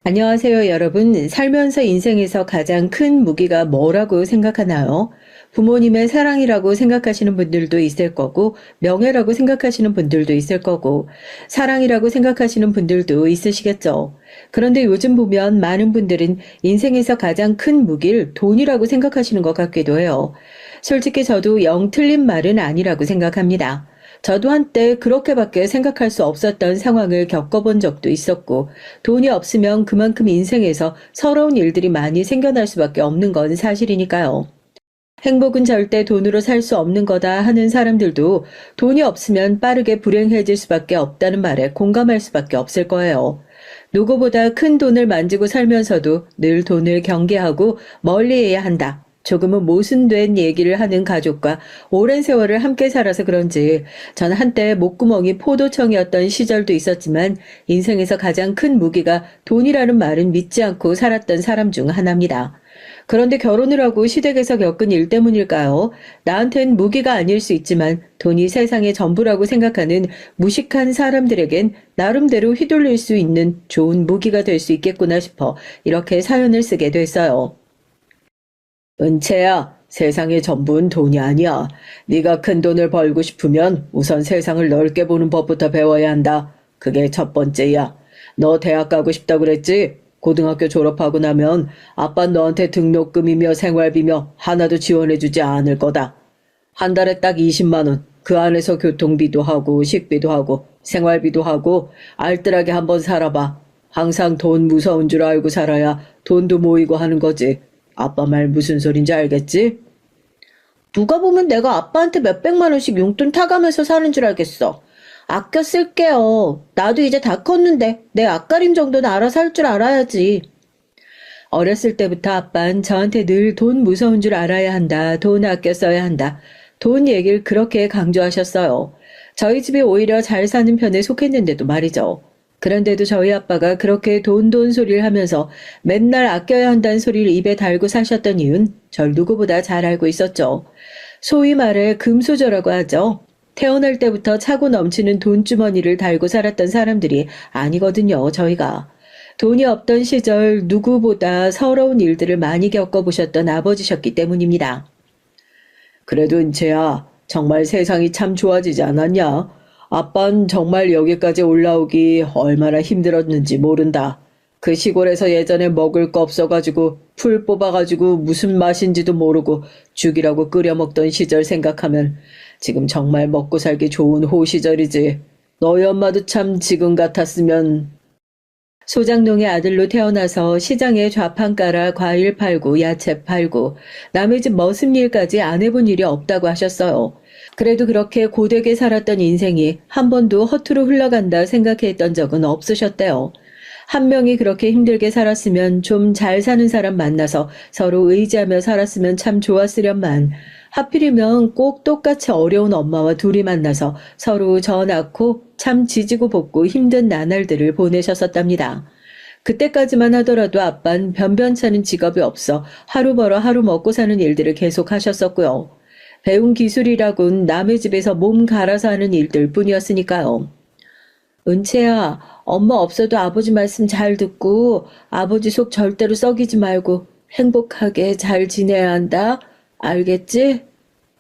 안녕하세요, 여러분. 살면서 인생에서 가장 큰 무기가 뭐라고 생각하나요? 부모님의 사랑이라고 생각하시는 분들도 있을 거고, 명예라고 생각하시는 분들도 있을 거고, 사랑이라고 생각하시는 분들도 있으시겠죠. 그런데 요즘 보면 많은 분들은 인생에서 가장 큰 무기를 돈이라고 생각하시는 것 같기도 해요. 솔직히 저도 영 틀린 말은 아니라고 생각합니다. 저도 한때 그렇게밖에 생각할 수 없었던 상황을 겪어본 적도 있었고, 돈이 없으면 그만큼 인생에서 서러운 일들이 많이 생겨날 수밖에 없는 건 사실이니까요. 행복은 절대 돈으로 살 수 없는 거다 하는 사람들도 돈이 없으면 빠르게 불행해질 수밖에 없다는 말에 공감할 수밖에 없을 거예요. 누구보다 큰 돈을 만지고 살면서도 늘 돈을 경계하고 멀리해야 한다. 조금은 모순된 얘기를 하는 가족과 오랜 세월을 함께 살아서 그런지 전 한때 목구멍이 포도청이었던 시절도 있었지만 인생에서 가장 큰 무기가 돈이라는 말은 믿지 않고 살았던 사람 중 하나입니다. 그런데 결혼을 하고 시댁에서 겪은 일 때문일까요? 나한텐 무기가 아닐 수 있지만 돈이 세상의 전부라고 생각하는 무식한 사람들에겐 나름대로 휘둘릴 수 있는 좋은 무기가 될 수 있겠구나 싶어 이렇게 사연을 쓰게 됐어요. 은채야, 세상의 전부는 돈이 아니야. 네가 큰 돈을 벌고 싶으면 우선 세상을 넓게 보는 법부터 배워야 한다. 그게 첫 번째야. 너 대학 가고 싶다 그랬지? 고등학교 졸업하고 나면 아빠 너한테 등록금이며 생활비며 하나도 지원해주지 않을 거다. 한 달에 딱 20만 원. 그 안에서 교통비도 하고 식비도 하고 생활비도 하고 알뜰하게 한번 살아봐. 항상 돈 무서운 줄 알고 살아야 돈도 모이고 하는 거지. 아빠 말 무슨 소린지 알겠지? 누가 보면 내가 아빠한테 몇백만 원씩 용돈 타가면서 사는 줄 알겠어. 아껴 쓸게요. 나도 이제 다 컸는데 내 앞가림 정도는 알아서 할 줄 알아야지. 어렸을 때부터 아빠는 저한테 늘 돈 무서운 줄 알아야 한다. 돈 아껴 써야 한다. 돈 얘기를 그렇게 강조하셨어요. 저희 집이 오히려 잘 사는 편에 속했는데도 말이죠. 그런데도 저희 아빠가 그렇게 돈 소리를 하면서 맨날 아껴야 한다는 소리를 입에 달고 사셨던 이유는 절 누구보다 잘 알고 있었죠. 소위 말해 금수저라고 하죠. 태어날 때부터 차고 넘치는 돈주머니를 달고 살았던 사람들이 아니거든요, 저희가. 돈이 없던 시절 누구보다 서러운 일들을 많이 겪어보셨던 아버지셨기 때문입니다. 그래도 은채야, 정말 세상이 참 좋아지지 않았냐? 아빤 정말 여기까지 올라오기 얼마나 힘들었는지 모른다. 그 시골에서 예전에 먹을 거 없어가지고 풀 뽑아가지고 무슨 맛인지도 모르고 죽이라고 끓여 먹던 시절 생각하면 지금 정말 먹고 살기 좋은 호시절이지. 너희 엄마도 참 지금 같았으면. 소장농의 아들로 태어나서 시장에 좌판 깔아 과일 팔고 야채 팔고 남의 집 머슴 일까지 안 해본 일이 없다고 하셨어요. 그래도 그렇게 고되게 살았던 인생이 한 번도 허투루 흘러간다 생각했던 적은 없으셨대요. 한 명이 그렇게 힘들게 살았으면 좀 잘 사는 사람 만나서 서로 의지하며 살았으면 참 좋았으련만 하필이면 꼭 똑같이 어려운 엄마와 둘이 만나서 서로 져 낳고 참 지지고 볶고 힘든 나날들을 보내셨었답니다. 그때까지만 하더라도 아빤 변변찮은 직업이 없어 하루 벌어 하루 먹고 사는 일들을 계속 하셨었고요. 배운 기술이라곤 남의 집에서 몸 갈아서 하는 일들 뿐이었으니까요. 은채야, 엄마 없어도 아버지 말씀 잘 듣고 아버지 속 절대로 썩이지 말고 행복하게 잘 지내야 한다. 알겠지?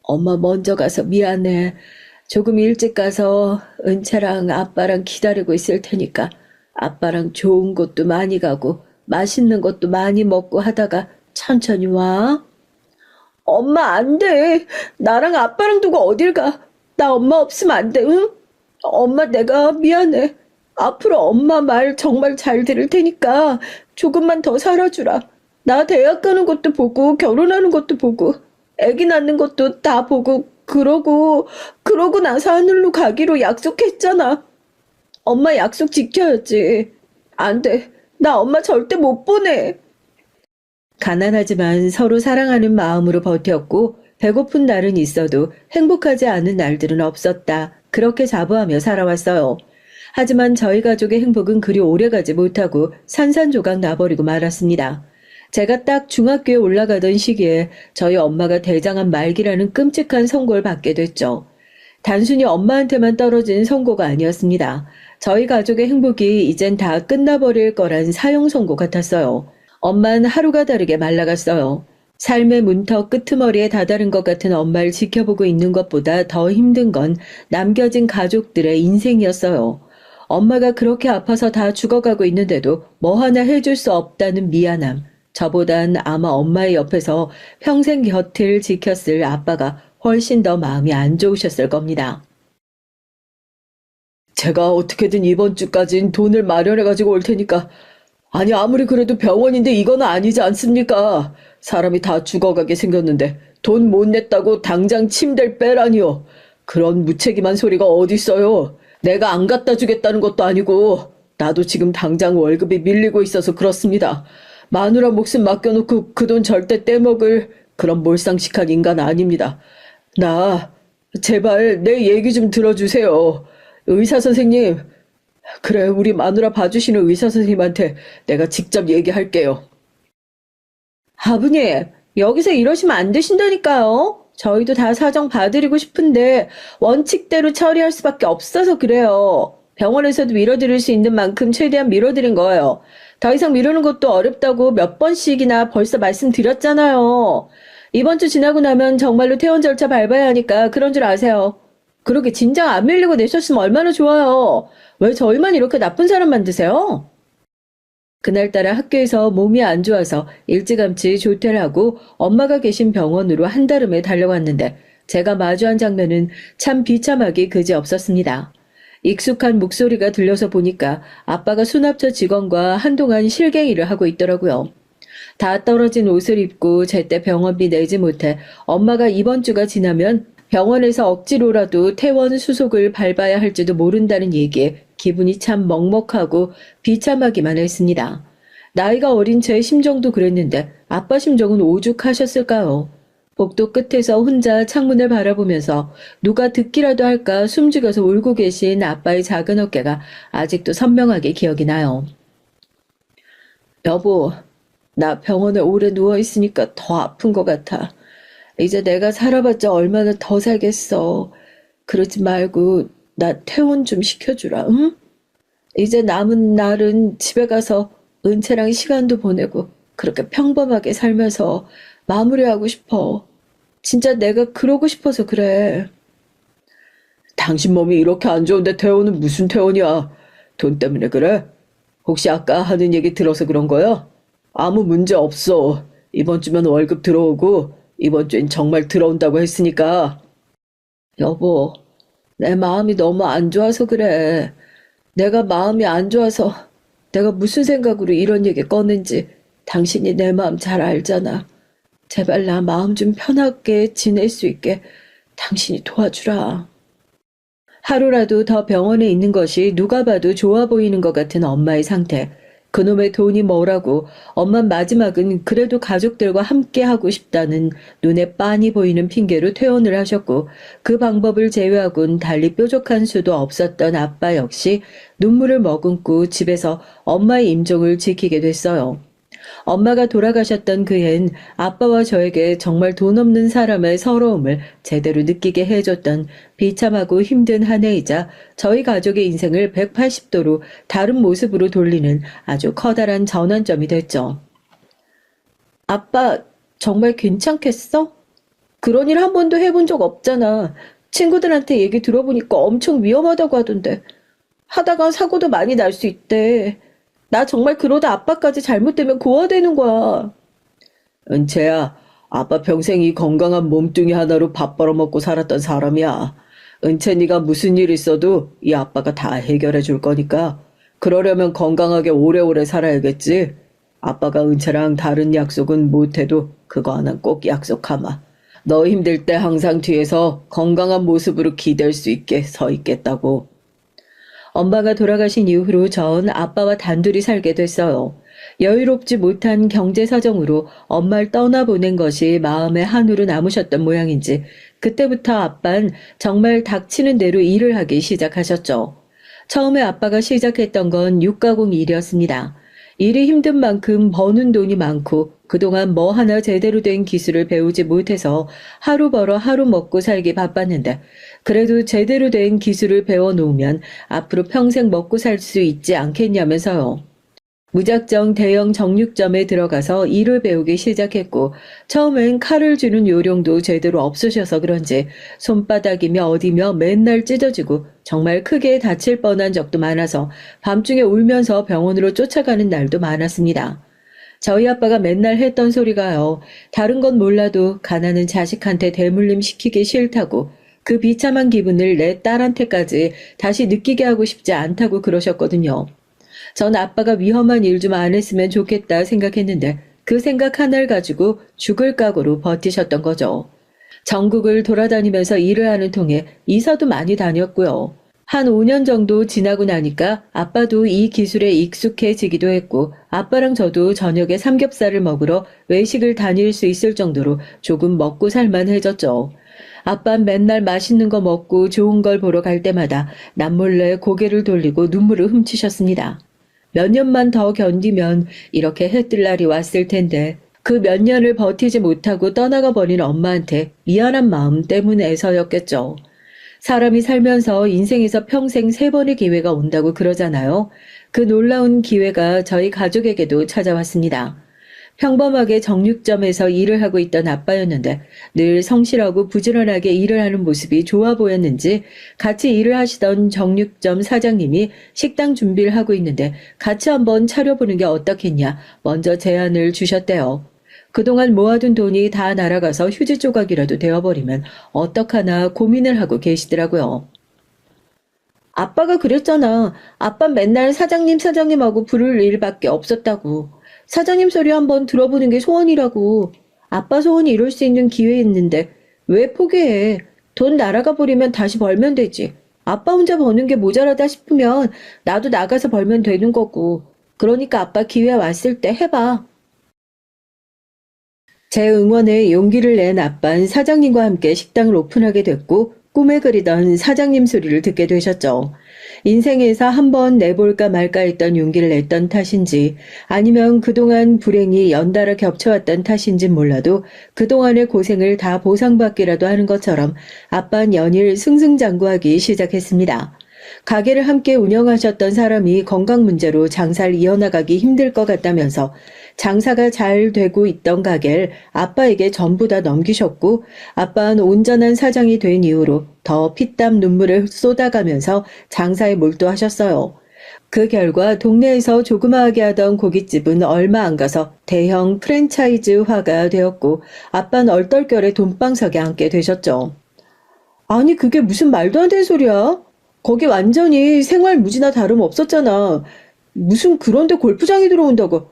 엄마 먼저 가서 미안해. 조금 일찍 가서 은채랑 아빠랑 기다리고 있을 테니까 아빠랑 좋은 곳도 많이 가고 맛있는 것도 많이 먹고 하다가 천천히 와. 엄마 안 돼. 나랑 아빠랑 두고 어딜 가. 나 엄마 없으면 안 돼, 응? 엄마 내가 미안해. 앞으로 엄마 말 정말 잘 들을 테니까 조금만 더 살아주라. 나 대학 가는 것도 보고 결혼하는 것도 보고 아기 낳는 것도 다 보고 그러고 나서 하늘로 가기로 약속했잖아. 엄마 약속 지켜야지. 안 돼. 나 엄마 절대 못 보내. 가난하지만 서로 사랑하는 마음으로 버텼고 배고픈 날은 있어도 행복하지 않은 날들은 없었다. 그렇게 자부하며 살아왔어요. 하지만 저희 가족의 행복은 그리 오래가지 못하고 산산조각 나버리고 말았습니다. 제가 딱 중학교에 올라가던 시기에 저희 엄마가 대장암 말기라는 끔찍한 선고를 받게 됐죠. 단순히 엄마한테만 떨어진 선고가 아니었습니다. 저희 가족의 행복이 이젠 다 끝나버릴 거란 사형 선고 같았어요. 엄만 하루가 다르게 말라갔어요. 삶의 문턱 끄트머리에 다다른 것 같은 엄마를 지켜보고 있는 것보다 더 힘든 건 남겨진 가족들의 인생이었어요. 엄마가 그렇게 아파서 다 죽어가고 있는데도 뭐 하나 해줄 수 없다는 미안함. 저보단 아마 엄마의 옆에서 평생 곁을 지켰을 아빠가 훨씬 더 마음이 안 좋으셨을 겁니다. 제가 어떻게든 이번 주까진 돈을 마련해가지고 올 테니까. 아니, 아무리 그래도 병원인데 이건 아니지 않습니까? 사람이 다 죽어가게 생겼는데 돈 못 냈다고 당장 침대를 빼라니요. 그런 무책임한 소리가 어딨어요. 내가 안 갖다 주겠다는 것도 아니고 나도 지금 당장 월급이 밀리고 있어서 그렇습니다. 마누라 목숨 맡겨놓고 그 돈 절대 떼먹을 그런 몰상식한 인간 아닙니다. 제발 내 얘기 좀 들어주세요. 의사 선생님, 그래, 우리 마누라 봐주시는 의사 선생님한테 내가 직접 얘기할게요. 아버님, 여기서 이러시면 안 되신다니까요. 저희도 다 사정 봐드리고 싶은데 원칙대로 처리할 수밖에 없어서 그래요. 병원에서도 밀어드릴 수 있는 만큼 최대한 밀어드린 거예요. 더 이상 미루는 것도 어렵다고 몇 번씩이나 벌써 말씀드렸잖아요. 이번 주 지나고 나면 정말로 퇴원 절차 밟아야 하니까 그런 줄 아세요. 그렇게 진작 안 밀리고 내셨으면 얼마나 좋아요. 왜 저희만 이렇게 나쁜 사람 만드세요? 그날따라 학교에서 몸이 안 좋아서 일찌감치 조퇴를 하고 엄마가 계신 병원으로 한달음에 달려갔는데 제가 마주한 장면은 참 비참하기 그지없었습니다. 익숙한 목소리가 들려서 보니까 아빠가 수납처 직원과 한동안 실갱이를 하고 있더라고요. 다 떨어진 옷을 입고 제때 병원비 내지 못해 엄마가 이번 주가 지나면 병원에서 억지로라도 퇴원 수속을 밟아야 할지도 모른다는 얘기에 기분이 참 먹먹하고 비참하기만 했습니다. 나이가 어린 제 심정도 그랬는데 아빠 심정은 오죽하셨을까요? 복도 끝에서 혼자 창문을 바라보면서 누가 듣기라도 할까 숨죽여서 울고 계신 아빠의 작은 어깨가 아직도 선명하게 기억이 나요. 여보, 나 병원에 오래 누워있으니까 더 아픈 것 같아. 이제 내가 살아봤자 얼마나 더 살겠어. 그러지 말고 나 퇴원 좀 시켜주라, 응? 이제 남은 날은 집에 가서 은채랑 시간도 보내고 그렇게 평범하게 살면서 마무리하고 싶어. 진짜 내가 그러고 싶어서 그래. 당신 몸이 이렇게 안 좋은데 퇴원은 무슨 퇴원이야? 돈 때문에 그래? 혹시 아까 하는 얘기 들어서 그런 거야? 아무 문제 없어. 이번 주면 월급 들어오고 이번 주엔 정말 들어온다고 했으니까. 여보, 내 마음이 너무 안 좋아서 그래. 내가 마음이 안 좋아서 내가 무슨 생각으로 이런 얘기 꺼낸지 당신이 내 마음 잘 알잖아. 제발 나 마음 좀 편하게 지낼 수 있게 당신이 도와주라. 하루라도 더 병원에 있는 것이 누가 봐도 좋아 보이는 것 같은 엄마의 상태. 그놈의 돈이 뭐라고 엄만 마지막은 그래도 가족들과 함께 하고 싶다는 눈에 빤히 보이는 핑계로 퇴원을 하셨고 그 방법을 제외하곤 달리 뾰족한 수도 없었던 아빠 역시 눈물을 머금고 집에서 엄마의 임종을 지키게 됐어요. 엄마가 돌아가셨던 그 해엔 아빠와 저에게 정말 돈 없는 사람의 서러움을 제대로 느끼게 해줬던 비참하고 힘든 한 해이자 저희 가족의 인생을 180도로 다른 모습으로 돌리는 아주 커다란 전환점이 됐죠. 아빠, 정말 괜찮겠어? 그런 일 한 번도 해본 적 없잖아. 친구들한테 얘기 들어보니까 엄청 위험하다고 하던데. 하다가 사고도 많이 날 수 있대. 나 정말 그러다 아빠까지 잘못되면 고아되는 거야. 은채야, 아빠 평생 이 건강한 몸뚱이 하나로 밥 벌어먹고 살았던 사람이야. 은채니가 무슨 일 있어도 이 아빠가 다 해결해 줄 거니까 그러려면 건강하게 오래오래 살아야겠지. 아빠가 은채랑 다른 약속은 못해도 그거 하나는 꼭 약속하마. 너 힘들 때 항상 뒤에서 건강한 모습으로 기댈 수 있게 서 있겠다고. 엄마가 돌아가신 이후로 전 아빠와 단둘이 살게 됐어요. 여유롭지 못한 경제 사정으로 엄마를 떠나보낸 것이 마음에 한으로 남으셨던 모양인지 그때부터 아빤 정말 닥치는 대로 일을 하기 시작하셨죠. 처음에 아빠가 시작했던 건 육가공 일이었습니다. 일이 힘든 만큼 버는 돈이 많고 그동안 뭐 하나 제대로 된 기술을 배우지 못해서 하루 벌어 하루 먹고 살기 바빴는데 그래도 제대로 된 기술을 배워놓으면 앞으로 평생 먹고 살 수 있지 않겠냐면서요. 무작정 대형 정육점에 들어가서 일을 배우기 시작했고 처음엔 칼을 쥐는 요령도 제대로 없으셔서 그런지 손바닥이며 어디며 맨날 찢어지고 정말 크게 다칠 뻔한 적도 많아서 밤중에 울면서 병원으로 쫓아가는 날도 많았습니다. 저희 아빠가 맨날 했던 소리가요. 다른 건 몰라도 가난한 자식한테 대물림 시키기 싫다고 그 비참한 기분을 내 딸한테까지 다시 느끼게 하고 싶지 않다고 그러셨거든요. 전 아빠가 위험한 일 좀 안 했으면 좋겠다 생각했는데 그 생각 하나를 가지고 죽을 각오로 버티셨던 거죠. 전국을 돌아다니면서 일을 하는 통에 이사도 많이 다녔고요. 한 5년 정도 지나고 나니까 아빠도 이 기술에 익숙해지기도 했고 아빠랑 저도 저녁에 삼겹살을 먹으러 외식을 다닐 수 있을 정도로 조금 먹고 살만해졌죠. 아빠는 맨날 맛있는 거 먹고 좋은 걸 보러 갈 때마다 남몰래 고개를 돌리고 눈물을 훔치셨습니다. 몇 년만 더 견디면 이렇게 해뜰 날이 왔을 텐데 그 몇 년을 버티지 못하고 떠나가 버린 엄마한테 미안한 마음 때문에서였겠죠. 사람이 살면서 인생에서 평생 3번의 기회가 온다고 그러잖아요. 그 놀라운 기회가 저희 가족에게도 찾아왔습니다. 평범하게 정육점에서 일을 하고 있던 아빠였는데 늘 성실하고 부지런하게 일을 하는 모습이 좋아 보였는지 같이 일을 하시던 정육점 사장님이 식당 준비를 하고 있는데 같이 한번 차려보는 게 어떻겠냐 먼저 제안을 주셨대요. 그동안 모아둔 돈이 다 날아가서 휴지 조각이라도 되어버리면 어떡하나 고민을 하고 계시더라고요. 아빠가 그랬잖아. 아빠 맨날 사장님하고 부를 일밖에 없었다고. 사장님 소리 한번 들어보는 게 소원이라고. 아빠 소원이 이룰 수 있는 기회였는데 왜 포기해? 돈 날아가 버리면 다시 벌면 되지. 아빠 혼자 버는 게 모자라다 싶으면 나도 나가서 벌면 되는 거고. 그러니까 아빠 기회 왔을 때 해봐. 제 응원에 용기를 낸 아빠는 사장님과 함께 식당을 오픈하게 됐고 꿈에 그리던 사장님 소리를 듣게 되셨죠. 인생에서 한번 내볼까 말까 했던 용기를 냈던 탓인지 아니면 그동안 불행이 연달아 겹쳐왔던 탓인진 몰라도 그동안의 고생을 다 보상받기라도 하는 것처럼 아빠는 연일 승승장구하기 시작했습니다. 가게를 함께 운영하셨던 사람이 건강 문제로 장사를 이어나가기 힘들 것 같다면서 장사가 잘 되고 있던 가게를 아빠에게 전부 다 넘기셨고 아빠는 온전한 사장이 된 이후로 더 피땀 눈물을 쏟아가면서 장사에 몰두하셨어요. 그 결과 동네에서 조그마하게 하던 고깃집은 얼마 안 가서 대형 프랜차이즈화가 되었고 아빠는 얼떨결에 돈방석에 앉게 되셨죠. 아니 그게 무슨 말도 안 되는 소리야? 거기 완전히 생활무지나 다름없었잖아. 무슨 그런데 골프장이 들어온다고.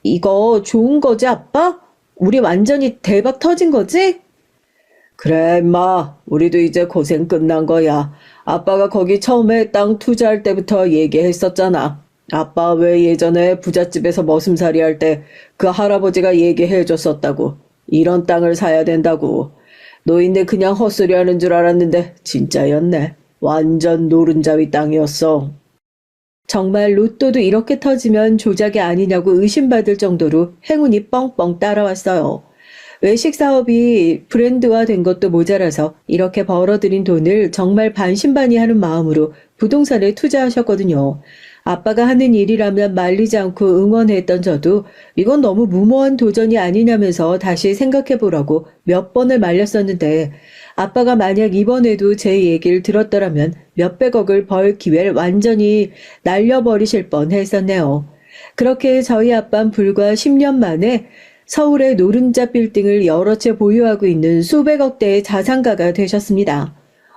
이거 좋은 거지, 아빠? 우리 완전히 대박 터진 거지? 그래, 임마. 우리도 이제 고생 끝난 거야. 아빠가 거기 처음에 땅 투자할 때부터 얘기했었잖아. 아빠 왜 예전에 부잣집에서 머슴살이 할 때 그 할아버지가 얘기해 줬었다고. 이런 땅을 사야 된다고. 노인네 그냥 헛소리 하는 줄 알았는데 진짜였네. 완전 노른자위 땅이었어. 정말 로또도 이렇게 터지면 조작이 아니냐고 의심받을 정도로 행운이 뻥뻥 따라왔어요. 외식 사업이 브랜드화된 것도 모자라서 이렇게 벌어들인 돈을 정말 반신반의하는 마음으로 부동산에 투자하셨거든요. 아빠가 하는 일이라면 말리지 않고 응원했던 저도 이건 너무 무모한 도전이 아니냐면서 다시 생각해보라고 몇 번을 말렸었는데 아빠가 만약 이번에도 제 얘기를 들었더라면 몇백억을 벌 기회를 완전히 날려버리실 뻔했었네요. 그렇게 저희 아빠는 불과 10년 만에 서울의 노른자 빌딩을 여러 채 보유하고 있는 수백억 대의 자산가가 되셨습니다.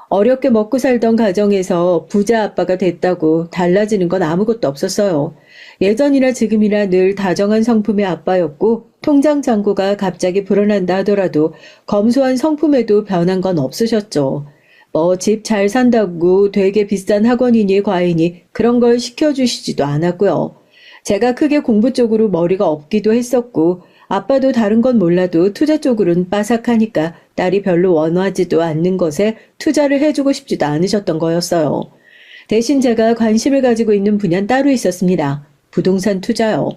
어렵게 먹고 살던 가정에서 부자 아빠가 됐다고 달라지는 건 아무것도 없었어요. 예전이나 지금이나 늘 다정한 성품의 아빠였고 통장 잔고가 갑자기 불어난다 하더라도 검소한 성품에도 변한 건 없으셨죠. 뭐 집 잘 산다고 되게 비싼 학원이니 과외니 그런 걸 시켜주시지도 않았고요. 제가 크게 공부 쪽으로 머리가 없기도 했었고 아빠도 다른 건 몰라도 투자 쪽으로는 빠삭하니까 딸이 별로 원하지도 않는 것에 투자를 해주고 싶지도 않으셨던 거였어요. 대신 제가 관심을 가지고 있는 분야는 따로 있었습니다. 부동산 투자요.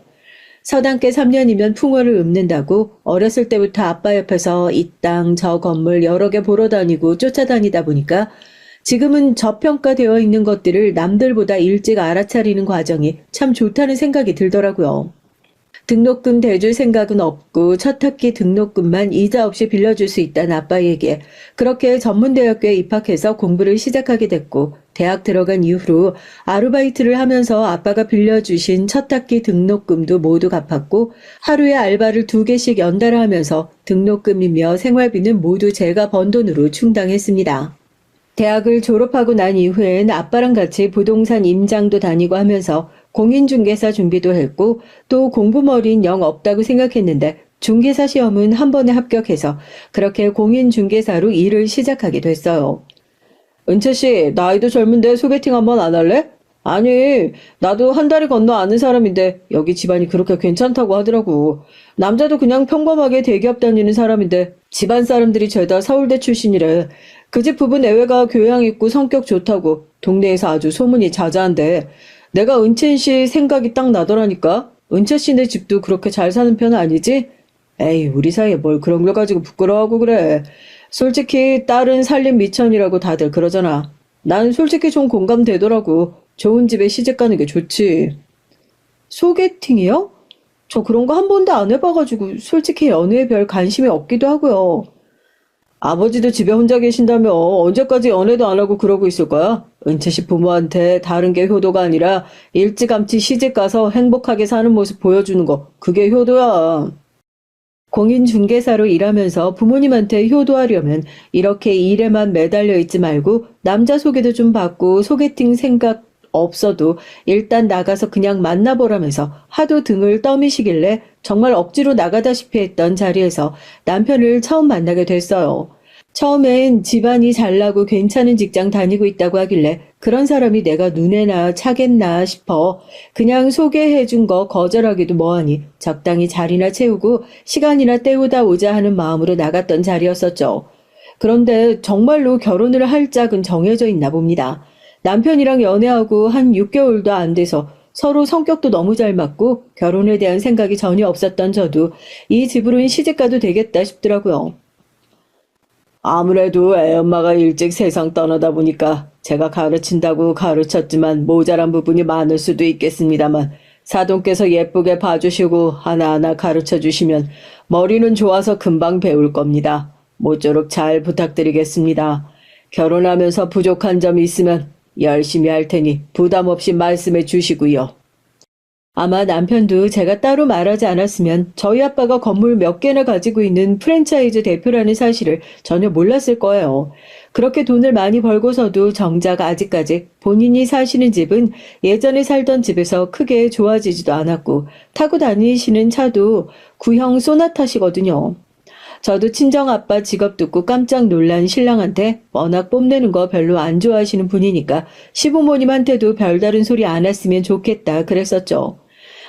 서당계 3년이면 풍어를 읊는다고 어렸을 때부터 아빠 옆에서 이 땅, 저 건물 여러 개 보러 다니고 쫓아다니다 보니까 지금은 저평가되어 있는 것들을 남들보다 일찍 알아차리는 과정이 참 좋다는 생각이 들더라고요. 등록금 대줄 생각은 없고 첫 학기 등록금만 이자 없이 빌려줄 수 있다는 아빠에게 그렇게 전문대학교에 입학해서 공부를 시작하게 됐고 대학 들어간 이후로 아르바이트를 하면서 아빠가 빌려주신 첫 학기 등록금도 모두 갚았고 하루에 알바를 2개씩 연달아 하면서 등록금이며 생활비는 모두 제가 번 돈으로 충당했습니다. 대학을 졸업하고 난 이후엔 아빠랑 같이 부동산 임장도 다니고 하면서 공인중개사 준비도 했고 또 공부머리는 영 없다고 생각했는데 중개사 시험은 한 번에 합격해서 그렇게 공인중개사로 일을 시작하게 됐어요. 은채씨, 나이도 젊은데 소개팅 한번 안 할래? 아니, 나도 한 다리 건너 아는 사람인데 여기 집안이 그렇게 괜찮다고 하더라고. 남자도 그냥 평범하게 대기업 다니는 사람인데 집안 사람들이 죄다 서울대 출신이래. 그 집 부부 내외가 교양 있고 성격 좋다고 동네에서 아주 소문이 자자한데 내가 은채 씨 생각이 딱 나더라니까. 은채 씨네 집도 그렇게 잘 사는 편 아니지? 에이, 우리 사이에 뭘 그런 걸 가지고 부끄러워하고 그래. 솔직히 딸은 살림 미천이라고 다들 그러잖아. 난 솔직히 좀 공감되더라고. 좋은 집에 시집 가는 게 좋지. 소개팅이요? 저 그런 거 한 번도 안 해봐가지고 솔직히 연애에 별 관심이 없기도 하고요. 아버지도 집에 혼자 계신다며 언제까지 연애도 안 하고 그러고 있을 거야? 은채 씨 부모한테 다른 게 효도가 아니라 일찌감치 시집 가서 행복하게 사는 모습 보여주는 거, 그게 효도야. 공인중개사로 일하면서 부모님한테 효도하려면 이렇게 일에만 매달려 있지 말고 남자 소개도 좀 받고 소개팅 생각 없어도 일단 나가서 그냥 만나보라면서 하도 등을 떠미시길래 정말 억지로 나가다시피 했던 자리에서 남편을 처음 만나게 됐어요. 처음엔 집안이 잘나고 괜찮은 직장 다니고 있다고 하길래 그런 사람이 내가 눈에나 차겠나 싶어 그냥 소개해준 거 거절하기도 뭐하니 적당히 자리나 채우고 시간이나 때우다 오자 하는 마음으로 나갔던 자리였었죠. 그런데 정말로 결혼을 할 짝은 정해져 있나 봅니다. 남편이랑 연애하고 한 6개월도 안 돼서 서로 성격도 너무 잘 맞고 결혼에 대한 생각이 전혀 없었던 저도 이 집으로는 시집가도 되겠다 싶더라고요. 아무래도 애엄마가 일찍 세상 떠나다 보니까 제가 가르친다고 가르쳤지만 모자란 부분이 많을 수도 있겠습니다만 사돈께서 예쁘게 봐주시고 하나하나 가르쳐 주시면 머리는 좋아서 금방 배울 겁니다. 모쪼록 잘 부탁드리겠습니다. 결혼하면서 부족한 점이 있으면 열심히 할 테니 부담 없이 말씀해 주시고요. 아마 남편도 제가 따로 말하지 않았으면 저희 아빠가 건물 몇 개나 가지고 있는 프랜차이즈 대표라는 사실을 전혀 몰랐을 거예요. 그렇게 돈을 많이 벌고서도 정작 아직까지 본인이 사시는 집은 예전에 살던 집에서 크게 좋아지지도 않았고 타고 다니시는 차도 구형 소나타시거든요. 저도 친정아빠 직업 듣고 깜짝 놀란 신랑한테 워낙 뽐내는 거 별로 안 좋아하시는 분이니까 시부모님한테도 별다른 소리 안 했으면 좋겠다 그랬었죠.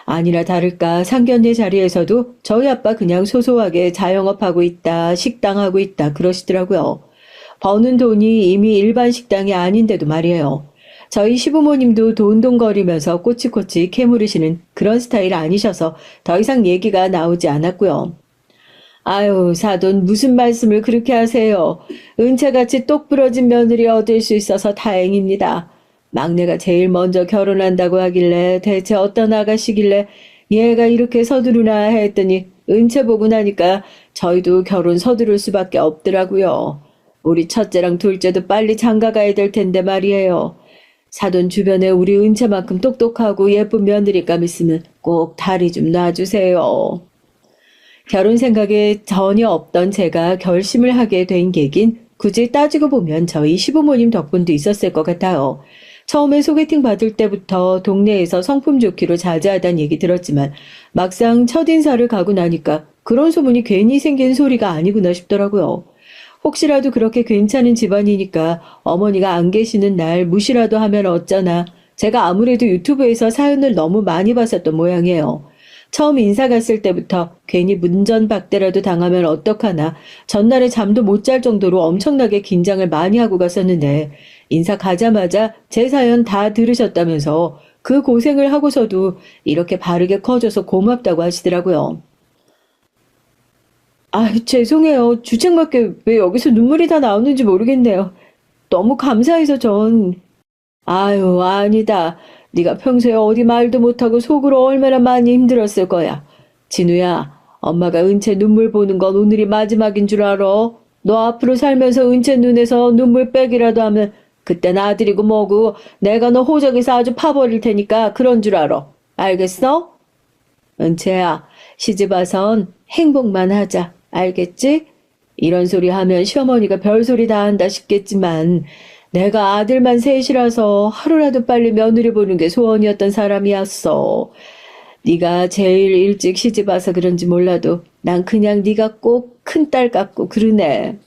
아니나 다를까 상견례 자리에서도 저희 아빠 그냥 소소하게 자영업하고 있다, 식당하고 있다 그러시더라고요. 버는 돈이 이미 일반 식당이 아닌데도 말이에요. 저희 시부모님도 돈돈거리면서 꼬치꼬치 캐물으시는 그런 스타일 아니셔서 더 이상 얘기가 나오지 않았고요. 아유, 사돈 무슨 말씀을 그렇게 하세요. 은채같이 똑부러진 며느리 얻을 수 있어서 다행입니다. 막내가 제일 먼저 결혼한다고 하길래 대체 어떤 아가씨길래 얘가 이렇게 서두르나 했더니 은채 보고 나니까 저희도 결혼 서두를 수밖에 없더라고요. 우리 첫째랑 둘째도 빨리 장가 가야 될 텐데 말이에요. 사돈 주변에 우리 은채만큼 똑똑하고 예쁜 며느리감 있으면 꼭 다리 좀 놔주세요. 결혼 생각에 전혀 없던 제가 결심을 하게 된 계긴 굳이 따지고 보면 저희 시부모님 덕분도 있었을 것 같아요. 처음에 소개팅 받을 때부터 동네에서 성품 좋기로 자제하다는 얘기 들었지만 막상 첫인사를 가고 나니까 그런 소문이 괜히 생긴 소리가 아니구나 싶더라고요. 혹시라도 그렇게 괜찮은 집안이니까 어머니가 안 계시는 날 무시라도 하면 어쩌나. 제가 아무래도 유튜브에서 사연을 너무 많이 봤었던 모양이에요. 처음 인사 갔을 때부터 괜히 문전박대라도 당하면 어떡하나 전날에 잠도 못 잘 정도로 엄청나게 긴장을 많이 하고 갔었는데 인사 가자마자 제 사연 다 들으셨다면서 그 고생을 하고서도 이렇게 바르게 커져서 고맙다고 하시더라고요. 아, 죄송해요. 주책맞게 왜 여기서 눈물이 다 나오는지 모르겠네요. 너무 감사해서 전. 아유, 아니다. 네가 평소에 어디 말도 못하고 속으로 얼마나 많이 힘들었을 거야. 진우야, 엄마가 은채 눈물 보는 건 오늘이 마지막인 줄 알아? 너 앞으로 살면서 은채 눈에서 눈물 빼기라도 하면 그땐 아들이고 뭐고 내가 너 호적에서 아주 파버릴 테니까 그런 줄 알아. 알겠어? 은채야, 시집 와선 행복만 하자. 알겠지? 이런 소리 하면 시어머니가 별소리 다 한다 싶겠지만 내가 아들만 셋이라서 하루라도 빨리 며느리 보는 게 소원이었던 사람이었어. 네가 제일 일찍 시집 와서 그런지 몰라도 난 그냥 네가 꼭 큰딸 같고 그러네.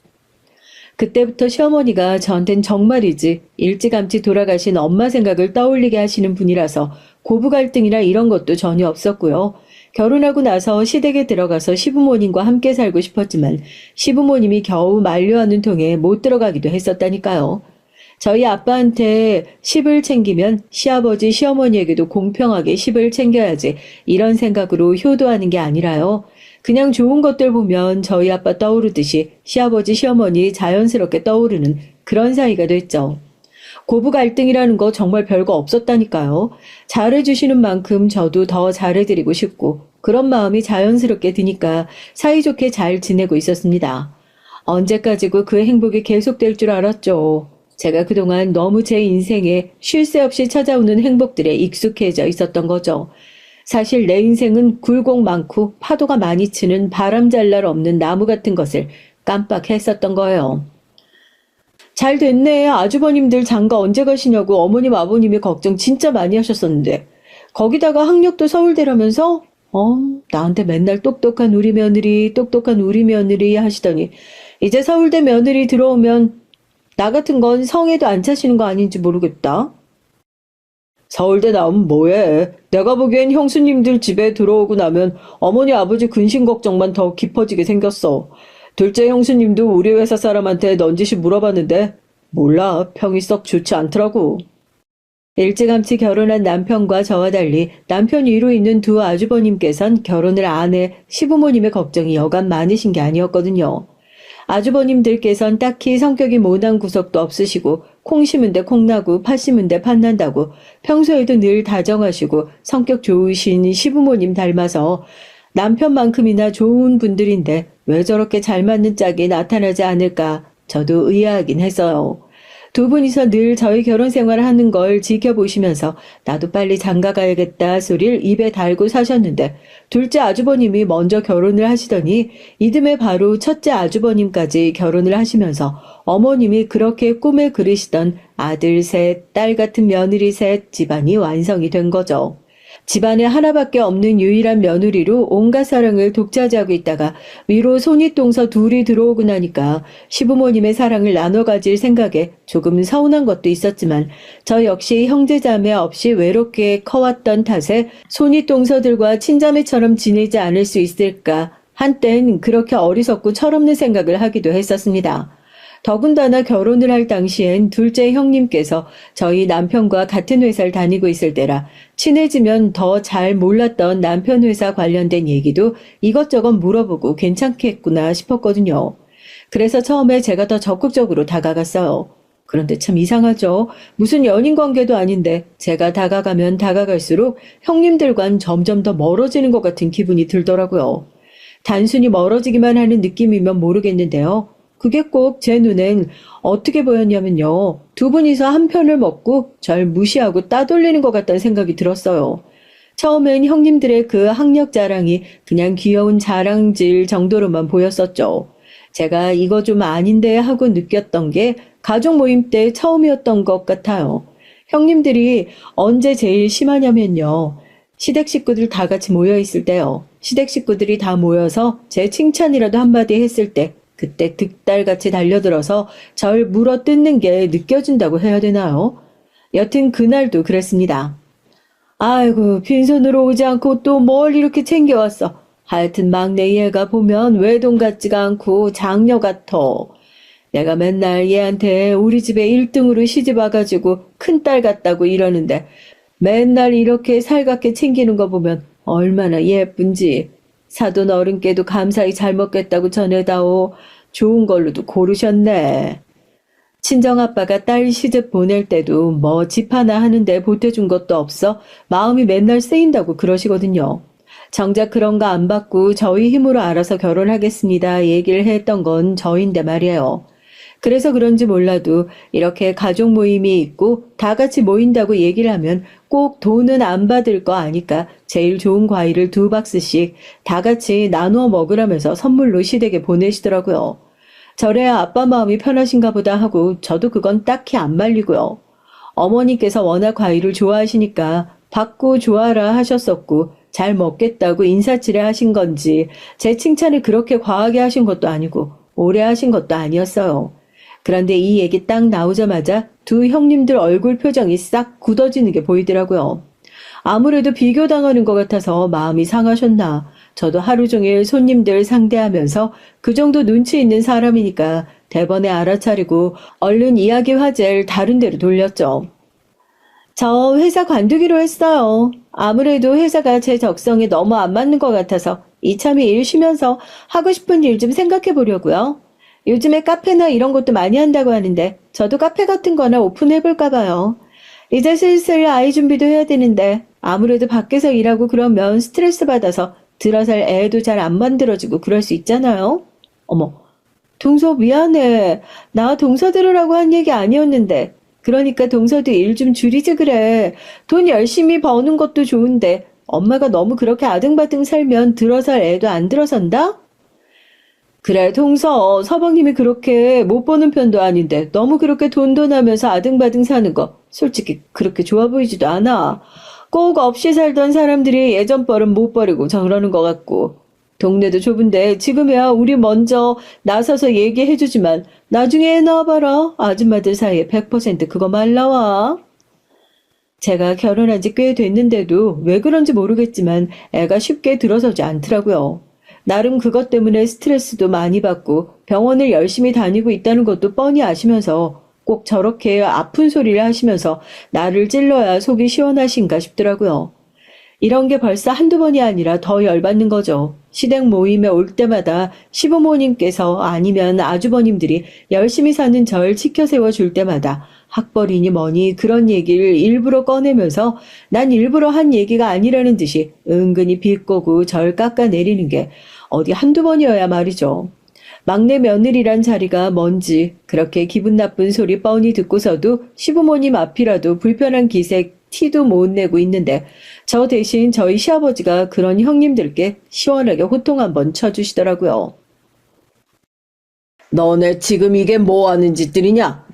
그때부터 시어머니가 저한텐 정말이지 일찌감치 돌아가신 엄마 생각을 떠올리게 하시는 분이라서 고부 갈등이나 이런 것도 전혀 없었고요. 결혼하고 나서 시댁에 들어가서 시부모님과 함께 살고 싶었지만 시부모님이 겨우 만류하는 통에 못 들어가기도 했었다니까요. 저희 아빠한테 10을 챙기면 시아버지, 시어머니에게도 공평하게 10을 챙겨야지 이런 생각으로 효도하는 게 아니라요. 그냥 좋은 것들 보면 저희 아빠 떠오르듯이 시아버지, 시어머니 자연스럽게 떠오르는 그런 사이가 됐죠. 고부 갈등이라는 거 정말 별거 없었다니까요. 잘해주시는 만큼 저도 더 잘해드리고 싶고 그런 마음이 자연스럽게 드니까 사이좋게 잘 지내고 있었습니다. 언제까지고 그 행복이 계속될 줄 알았죠. 제가 그동안 너무 제 인생에 쉴 새 없이 찾아오는 행복들에 익숙해져 있었던 거죠. 사실 내 인생은 굴곡 많고 파도가 많이 치는 바람 잘 날 없는 나무 같은 것을 깜빡했었던 거예요. 잘 됐네. 아주버님들 장가 언제 가시냐고 어머님 아버님이 걱정 진짜 많이 하셨었는데 거기다가 학력도 서울대라면서 나한테 맨날 똑똑한 우리 며느리 똑똑한 우리 며느리 하시더니 이제 서울대 며느리 들어오면 나 같은 건 성에도 안 차시는 거 아닌지 모르겠다. 서울대 나오면 뭐해. 내가 보기엔 형수님들 집에 들어오고 나면 어머니 아버지 근심 걱정만 더 깊어지게 생겼어. 둘째 형수님도 우리 회사 사람한테 넌지시 물어봤는데 몰라. 평이 썩 좋지 않더라고. 일찌감치 결혼한 남편과 저와 달리 남편 위로 있는 두 아주버님께선 결혼을 안 해 시부모님의 걱정이 여간 많으신 게 아니었거든요. 아주버님들께선 딱히 성격이 모난 구석도 없으시고 콩 심은 데 콩나고 팥 심은 데 팥난다고 평소에도 늘 다정하시고 성격 좋으신 시부모님 닮아서 남편만큼이나 좋은 분들인데 왜 저렇게 잘 맞는 짝이 나타나지 않을까 저도 의아하긴 했어요. 두 분이서 늘 저희 결혼 생활을 하는 걸 지켜보시면서 나도 빨리 장가 가야겠다 소리를 입에 달고 사셨는데 둘째 아주버님이 먼저 결혼을 하시더니 이듬해 바로 첫째 아주버님까지 결혼을 하시면서 어머님이 그렇게 꿈에 그리시던 아들 셋, 딸 같은 며느리 셋 집안이 완성이 된 거죠. 집안에 하나밖에 없는 유일한 며느리로 온갖 사랑을 독차지하고 있다가 위로 손윗동서 둘이 들어오고 나니까 시부모님의 사랑을 나눠 가질 생각에 조금 서운한 것도 있었지만 저 역시 형제자매 없이 외롭게 커왔던 탓에 손윗동서들과 친자매처럼 지내지 않을 수 있을까 한땐 그렇게 어리석고 철없는 생각을 하기도 했었습니다. 더군다나 결혼을 할 당시엔 둘째 형님께서 저희 남편과 같은 회사를 다니고 있을 때라 친해지면 더 잘 몰랐던 남편 회사 관련된 얘기도 이것저것 물어보고 괜찮겠구나 싶었거든요. 그래서 처음에 제가 더 적극적으로 다가갔어요. 그런데 참 이상하죠. 무슨 연인 관계도 아닌데 제가 다가가면 다가갈수록 형님들과는 점점 더 멀어지는 것 같은 기분이 들더라고요. 단순히 멀어지기만 하는 느낌이면 모르겠는데요. 그게 꼭 제 눈엔 어떻게 보였냐면요. 두 분이서 한 편을 먹고 절 무시하고 따돌리는 것 같다는 생각이 들었어요. 처음엔 형님들의 그 학력 자랑이 그냥 귀여운 자랑질 정도로만 보였었죠. 제가 이거 좀 아닌데 하고 느꼈던 게 가족 모임 때 처음이었던 것 같아요. 형님들이 언제 제일 심하냐면요. 시댁 식구들 다 같이 모여있을 때요. 시댁 식구들이 다 모여서 제 칭찬이라도 한마디 했을 때 그때 득달같이 달려들어서 절 물어뜯는 게 느껴진다고 해야 되나요? 여튼 그날도 그랬습니다. 아이고 빈손으로 오지 않고 또 뭘 이렇게 챙겨왔어. 하여튼 막내 얘가 보면 외동 같지가 않고 장녀 같아. 내가 맨날 얘한테 우리 집에 1등으로 시집 와가지고 큰딸 같다고 이러는데 맨날 이렇게 살갑게 챙기는 거 보면 얼마나 예쁜지. 사돈 어른께도 감사히 잘 먹겠다고 전해다오. 좋은 걸로도 고르셨네. 친정아빠가 딸 시집 보낼 때도 뭐 집 하나 하는데 보태준 것도 없어 마음이 맨날 쓰인다고 그러시거든요. 정작 그런 거 안 받고 저희 힘으로 알아서 결혼하겠습니다 얘기를 했던 건 저인데 말이에요. 그래서 그런지 몰라도 이렇게 가족 모임이 있고 다 같이 모인다고 얘기를 하면 꼭 돈은 안 받을 거 아니까 제일 좋은 과일을 2박스씩 다 같이 나누어 먹으라면서 선물로 시댁에 보내시더라고요. 저래야 아빠 마음이 편하신가 보다 하고 저도 그건 딱히 안 말리고요. 어머니께서 워낙 과일을 좋아하시니까 받고 좋아라 하셨었고 잘 먹겠다고 인사치레 하신 건지 제 칭찬을 그렇게 과하게 하신 것도 아니고 오래 하신 것도 아니었어요. 그런데 이 얘기 딱 나오자마자 두 형님들 얼굴 표정이 싹 굳어지는 게 보이더라고요. 아무래도 비교당하는 것 같아서 마음이 상하셨나. 저도 하루 종일 손님들 상대하면서 그 정도 눈치 있는 사람이니까 대번에 알아차리고 얼른 이야기 화제를 다른 데로 돌렸죠. 저 회사 관두기로 했어요. 아무래도 회사가 제 적성에 너무 안 맞는 것 같아서 이참에 일 쉬면서 하고 싶은 일 좀 생각해 보려고요. 요즘에 카페나 이런 것도 많이 한다고 하는데 저도 카페 같은 거나 오픈해 볼까 봐요. 이제 슬슬 아이 준비도 해야 되는데 아무래도 밖에서 일하고 그러면 스트레스 받아서 들어설 애도 잘 안 만들어지고 그럴 수 있잖아요. 어머, 동서 미안해. 나 동서 들으라고 한 얘기 아니었는데. 그러니까 동서도 일 좀 줄이지 그래. 돈 열심히 버는 것도 좋은데 엄마가 너무 그렇게 아등바등 살면 들어설 애도 안 들어선다? 그래, 동서, 서방님이 그렇게 못 버는 편도 아닌데 너무 그렇게 돈돈하면서 아등바등 사는 거 솔직히 그렇게 좋아 보이지도 않아. 꼭 없이 살던 사람들이 예전 버릇 못 버리고 저러는 것 같고. 동네도 좁은데 지금이야 우리 먼저 나서서 얘기해주지만 나중에 애 낳아봐라. 아줌마들 사이에 100% 그거 말 나와. 제가 결혼한 지 꽤 됐는데도 왜 그런지 모르겠지만 애가 쉽게 들어서지 않더라고요. 나름 그것 때문에 스트레스도 많이 받고 병원을 열심히 다니고 있다는 것도 뻔히 아시면서 꼭 저렇게 아픈 소리를 하시면서 나를 찔러야 속이 시원하신가 싶더라고요. 이런 게 벌써 한두 번이 아니라 더 열받는 거죠. 시댁 모임에 올 때마다 시부모님께서 아니면 아주버님들이 열심히 사는 절 지켜 세워줄 때마다 학벌이니 뭐니 그런 얘기를 일부러 꺼내면서 난 일부러 한 얘기가 아니라는 듯이 은근히 비꼬고 절 깎아내리는 게 어디 한두 번이어야 말이죠. 막내 며느리란 자리가 뭔지 그렇게 기분 나쁜 소리 뻔히 듣고서도 시부모님 앞이라도 불편한 기색 티도 못 내고 있는데 저 대신 저희 시아버지가 그런 형님들께 시원하게 호통 한번 쳐주시더라고요. 너네 지금 이게 뭐 하는 짓들이냐?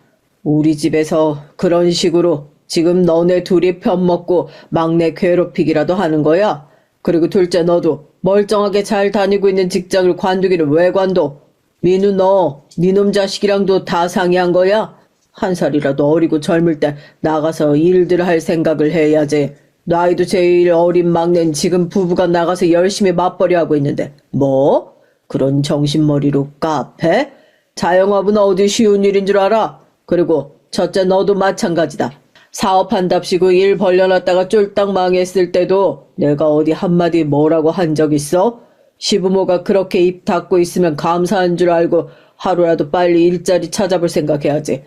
우리 집에서 그런 식으로 지금 너네 둘이 편먹고 막내 괴롭히기라도 하는 거야? 그리고 둘째 너도 멀쩡하게 잘 다니고 있는 직장을 관두기를 왜 관둬? 민우 너, 니놈 자식이랑도 다 상의한 거야? 한 살이라도 어리고 젊을 때 나가서 일들 할 생각을 해야지. 나이도 제일 어린 막내는 지금 부부가 나가서 열심히 맞벌이 하고 있는데 뭐? 그런 정신머리로 카페? 자영업은 어디 쉬운 일인 줄 알아? 그리고 첫째 너도 마찬가지다. 사업한답시고 일 벌려놨다가 쫄딱 망했을 때도 내가 어디 한마디 뭐라고 한 적 있어? 시부모가 그렇게 입 닫고 있으면 감사한 줄 알고 하루라도 빨리 일자리 찾아볼 생각해야지.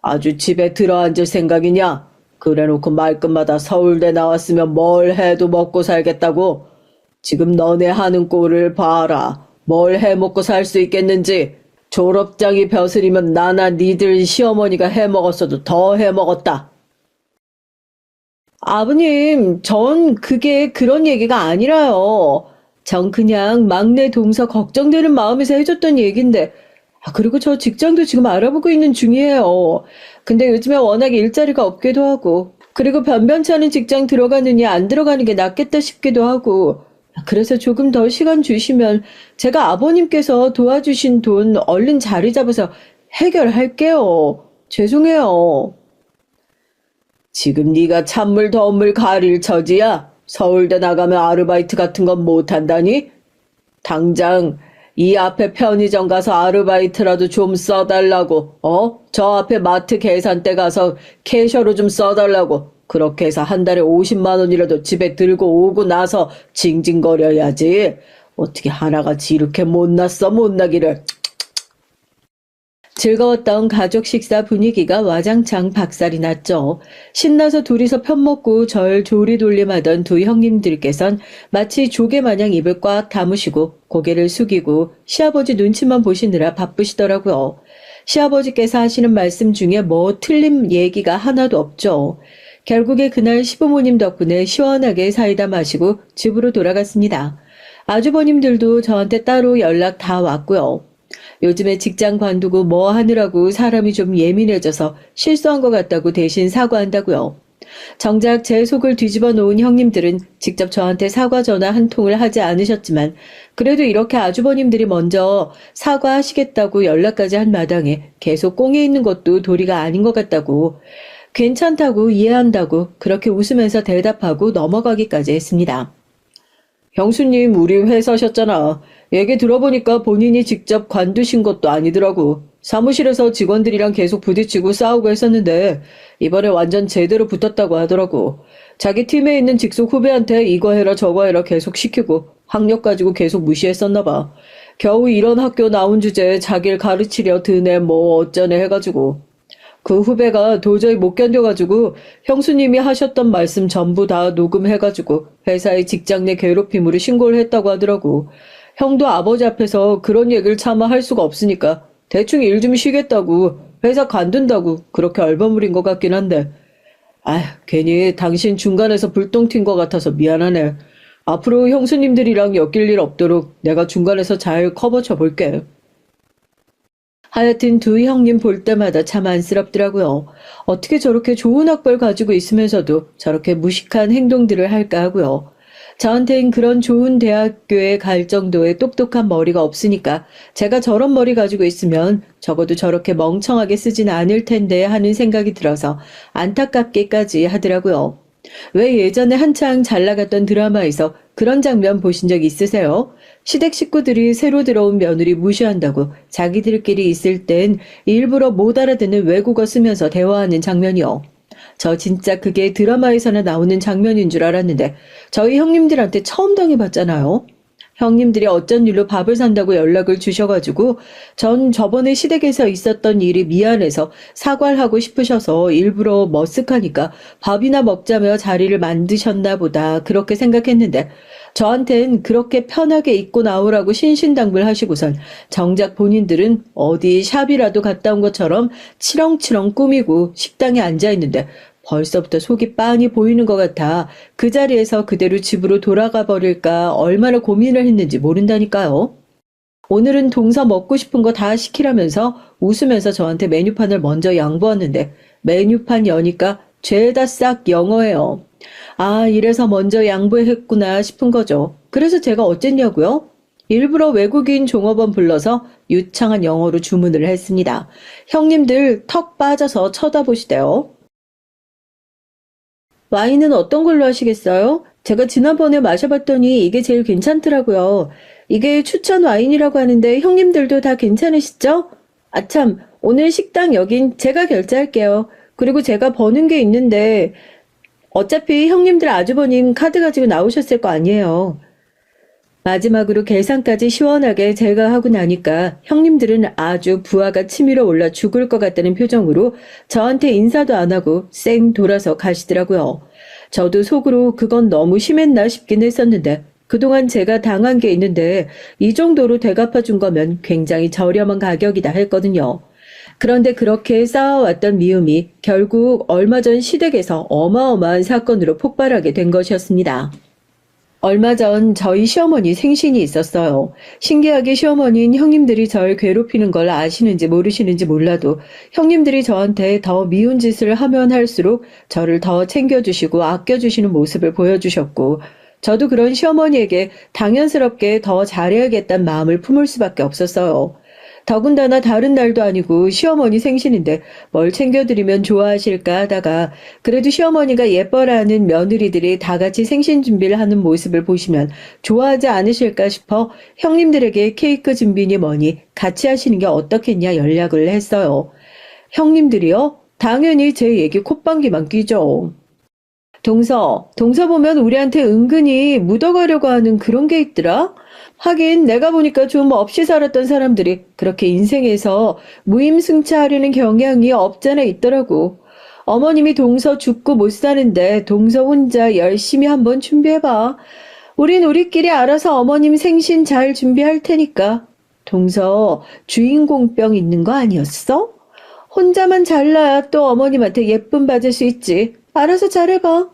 아주 집에 들어앉을 생각이냐? 그래놓고 말끝마다 서울대 나왔으면 뭘 해도 먹고 살겠다고? 지금 너네 하는 꼴을 봐라. 뭘 해먹고 살 수 있겠는지. 졸업장이 벼슬이면 나나 니들 시어머니가 해먹었어도 더 해먹었다. 아버님, 전 그게 그런 얘기가 아니라요. 전 그냥 막내 동서 걱정되는 마음에서 해줬던 얘긴데, 그리고 저 직장도 지금 알아보고 있는 중이에요. 근데 요즘에 워낙 일자리가 없기도 하고, 그리고 변변치 않은 직장 들어가느니 안 들어가는 게 낫겠다 싶기도 하고, 그래서 조금 더 시간 주시면 제가 아버님께서 도와주신 돈 얼른 자리 잡아서 해결할게요. 죄송해요. 지금 네가 찬물 더운물 가릴 처지야? 서울대 나가면 아르바이트 같은 건 못한다니? 당장 이 앞에 편의점 가서 아르바이트라도 좀 써달라고, 저 앞에 마트 계산대 가서 캐셔로 좀 써달라고 그렇게 해서 한 달에 50만 원이라도 집에 들고 오고 나서 징징거려야지. 어떻게 하나같이 이렇게 못났어, 못나기를. 즐거웠던 가족 식사 분위기가 와장창 박살이 났죠. 신나서 둘이서 편먹고 절 조리돌림하던 두 형님들께선 마치 조개 마냥 입을 꽉 다무시고 고개를 숙이고 시아버지 눈치만 보시느라 바쁘시더라고요. 시아버지께서 하시는 말씀 중에 뭐 틀린 얘기가 하나도 없죠. 결국에 그날 시부모님 덕분에 시원하게 사이다 마시고 집으로 돌아갔습니다. 아주버님들도 저한테 따로 연락 다 왔고요. 요즘에 직장 관두고 뭐 하느라고 사람이 좀 예민해져서 실수한 것 같다고 대신 사과한다고요. 정작 제 속을 뒤집어 놓은 형님들은 직접 저한테 사과 전화 한 통을 하지 않으셨지만 그래도 이렇게 아주버님들이 먼저 사과하시겠다고 연락까지 한 마당에 계속 꽁에 있는 것도 도리가 아닌 것 같다고 괜찮다고 이해한다고 그렇게 웃으면서 대답하고 넘어가기까지 했습니다. 형수님, 우리 회사셨잖아. 얘기 들어보니까 본인이 직접 관두신 것도 아니더라고. 사무실에서 직원들이랑 계속 부딪히고 싸우고 했었는데 이번에 완전 제대로 붙었다고 하더라고. 자기 팀에 있는 직속 후배한테 이거 해라 저거 해라 계속 시키고 학력 가지고 계속 무시했었나 봐. 겨우 이런 학교 나온 주제에 자기를 가르치려 드네 뭐 어쩌네 해가지고. 그 후배가 도저히 못 견뎌가지고 형수님이 하셨던 말씀 전부 다 녹음해가지고 회사의 직장 내 괴롭힘으로 신고를 했다고 하더라고. 형도 아버지 앞에서 그런 얘기를 차마 할 수가 없으니까 대충 일 좀 쉬겠다고 회사 관둔다고 그렇게 얼버무린 것 같긴 한데 아휴 괜히 당신 중간에서 불똥 튄 것 같아서 미안하네. 앞으로 형수님들이랑 엮일 일 없도록 내가 중간에서 잘 커버쳐 볼게. 하여튼 두 형님 볼 때마다 참 안쓰럽더라고요. 어떻게 저렇게 좋은 학벌 가지고 있으면서도 저렇게 무식한 행동들을 할까 하고요. 저한텐 그런 좋은 대학교에 갈 정도의 똑똑한 머리가 없으니까 제가 저런 머리 가지고 있으면 적어도 저렇게 멍청하게 쓰진 않을 텐데 하는 생각이 들어서 안타깝게까지 하더라고요. 왜 예전에 한창 잘 나갔던 드라마에서 그런 장면 보신 적 있으세요? 시댁 식구들이 새로 들어온 며느리 무시한다고 자기들끼리 있을 땐 일부러 못 알아듣는 외국어 쓰면서 대화하는 장면이요. 저 진짜 그게 드라마에서나 나오는 장면인 줄 알았는데 저희 형님들한테 처음 당해봤잖아요. 형님들이 어쩐 일로 밥을 산다고 연락을 주셔가지고 전 저번에 시댁에서 있었던 일이 미안해서 사과를 하고 싶으셔서 일부러 머쓱하니까 밥이나 먹자며 자리를 만드셨나 보다 그렇게 생각했는데 저한텐 그렇게 편하게 입고 나오라고 신신당부를 하시고선 정작 본인들은 어디 샵이라도 갔다 온 것처럼 치렁치렁 꾸미고 식당에 앉아있는데 벌써부터 속이 빤히 보이는 것 같아 그 자리에서 그대로 집으로 돌아가 버릴까 얼마나 고민을 했는지 모른다니까요. 오늘은 동서 먹고 싶은 거 다 시키라면서 웃으면서 저한테 메뉴판을 먼저 양보하는데 메뉴판 여니까 죄다 싹 영어예요. 아, 이래서 먼저 양보했구나 싶은 거죠. 그래서 제가 어쨌냐고요? 일부러 외국인 종업원 불러서 유창한 영어로 주문을 했습니다. 형님들 턱 빠져서 쳐다보시대요. 와인은 어떤 걸로 하시겠어요? 제가 지난번에 마셔봤더니 이게 제일 괜찮더라고요. 이게 추천 와인이라고 하는데 형님들도 다 괜찮으시죠? 아참, 오늘 식당 여긴 제가 결제할게요. 그리고 제가 버는 게 있는데 어차피 형님들 아주버님 카드 가지고 나오셨을 거 아니에요. 마지막으로 계산까지 시원하게 제가 하고 나니까 형님들은 아주 부하가 치밀어 올라 죽을 것 같다는 표정으로 저한테 인사도 안 하고 쌩 돌아서 가시더라고요. 저도 속으로 그건 너무 심했나 싶긴 했었는데 그동안 제가 당한 게 있는데 이 정도로 되갚아준 거면 굉장히 저렴한 가격이다 했거든요. 그런데 그렇게 쌓아왔던 미움이 결국 얼마 전 시댁에서 어마어마한 사건으로 폭발하게 된 것이었습니다. 얼마 전 저희 시어머니 생신이 있었어요. 신기하게 시어머니는 형님들이 절 괴롭히는 걸 아시는지 모르시는지 몰라도 형님들이 저한테 더 미운 짓을 하면 할수록 저를 더 챙겨주시고 아껴주시는 모습을 보여주셨고 저도 그런 시어머니에게 당연스럽게 더 잘해야겠다는 마음을 품을 수밖에 없었어요. 더군다나 다른 날도 아니고 시어머니 생신인데 뭘 챙겨드리면 좋아하실까 하다가 그래도 시어머니가 예뻐라는 며느리들이 다 같이 생신 준비를 하는 모습을 보시면 좋아하지 않으실까 싶어 형님들에게 케이크 준비니 뭐니 같이 하시는 게 어떻겠냐 연락을 했어요. 형님들이요? 당연히 제 얘기 콧방귀만 끼죠. 동서 보면 우리한테 은근히 묻어가려고 하는 그런 게 있더라? 하긴 내가 보니까 좀 없이 살았던 사람들이 그렇게 인생에서 무임승차하려는 경향이 없잖아 있더라고. 어머님이 동서 죽고 못 사는데 동서 혼자 열심히 한번 준비해봐. 우린 우리끼리 알아서 어머님 생신 잘 준비할 테니까. 동서 주인공병 있는 거 아니었어? 혼자만 잘나야 또 어머님한테 예쁨 받을 수 있지. 알아서 잘해봐.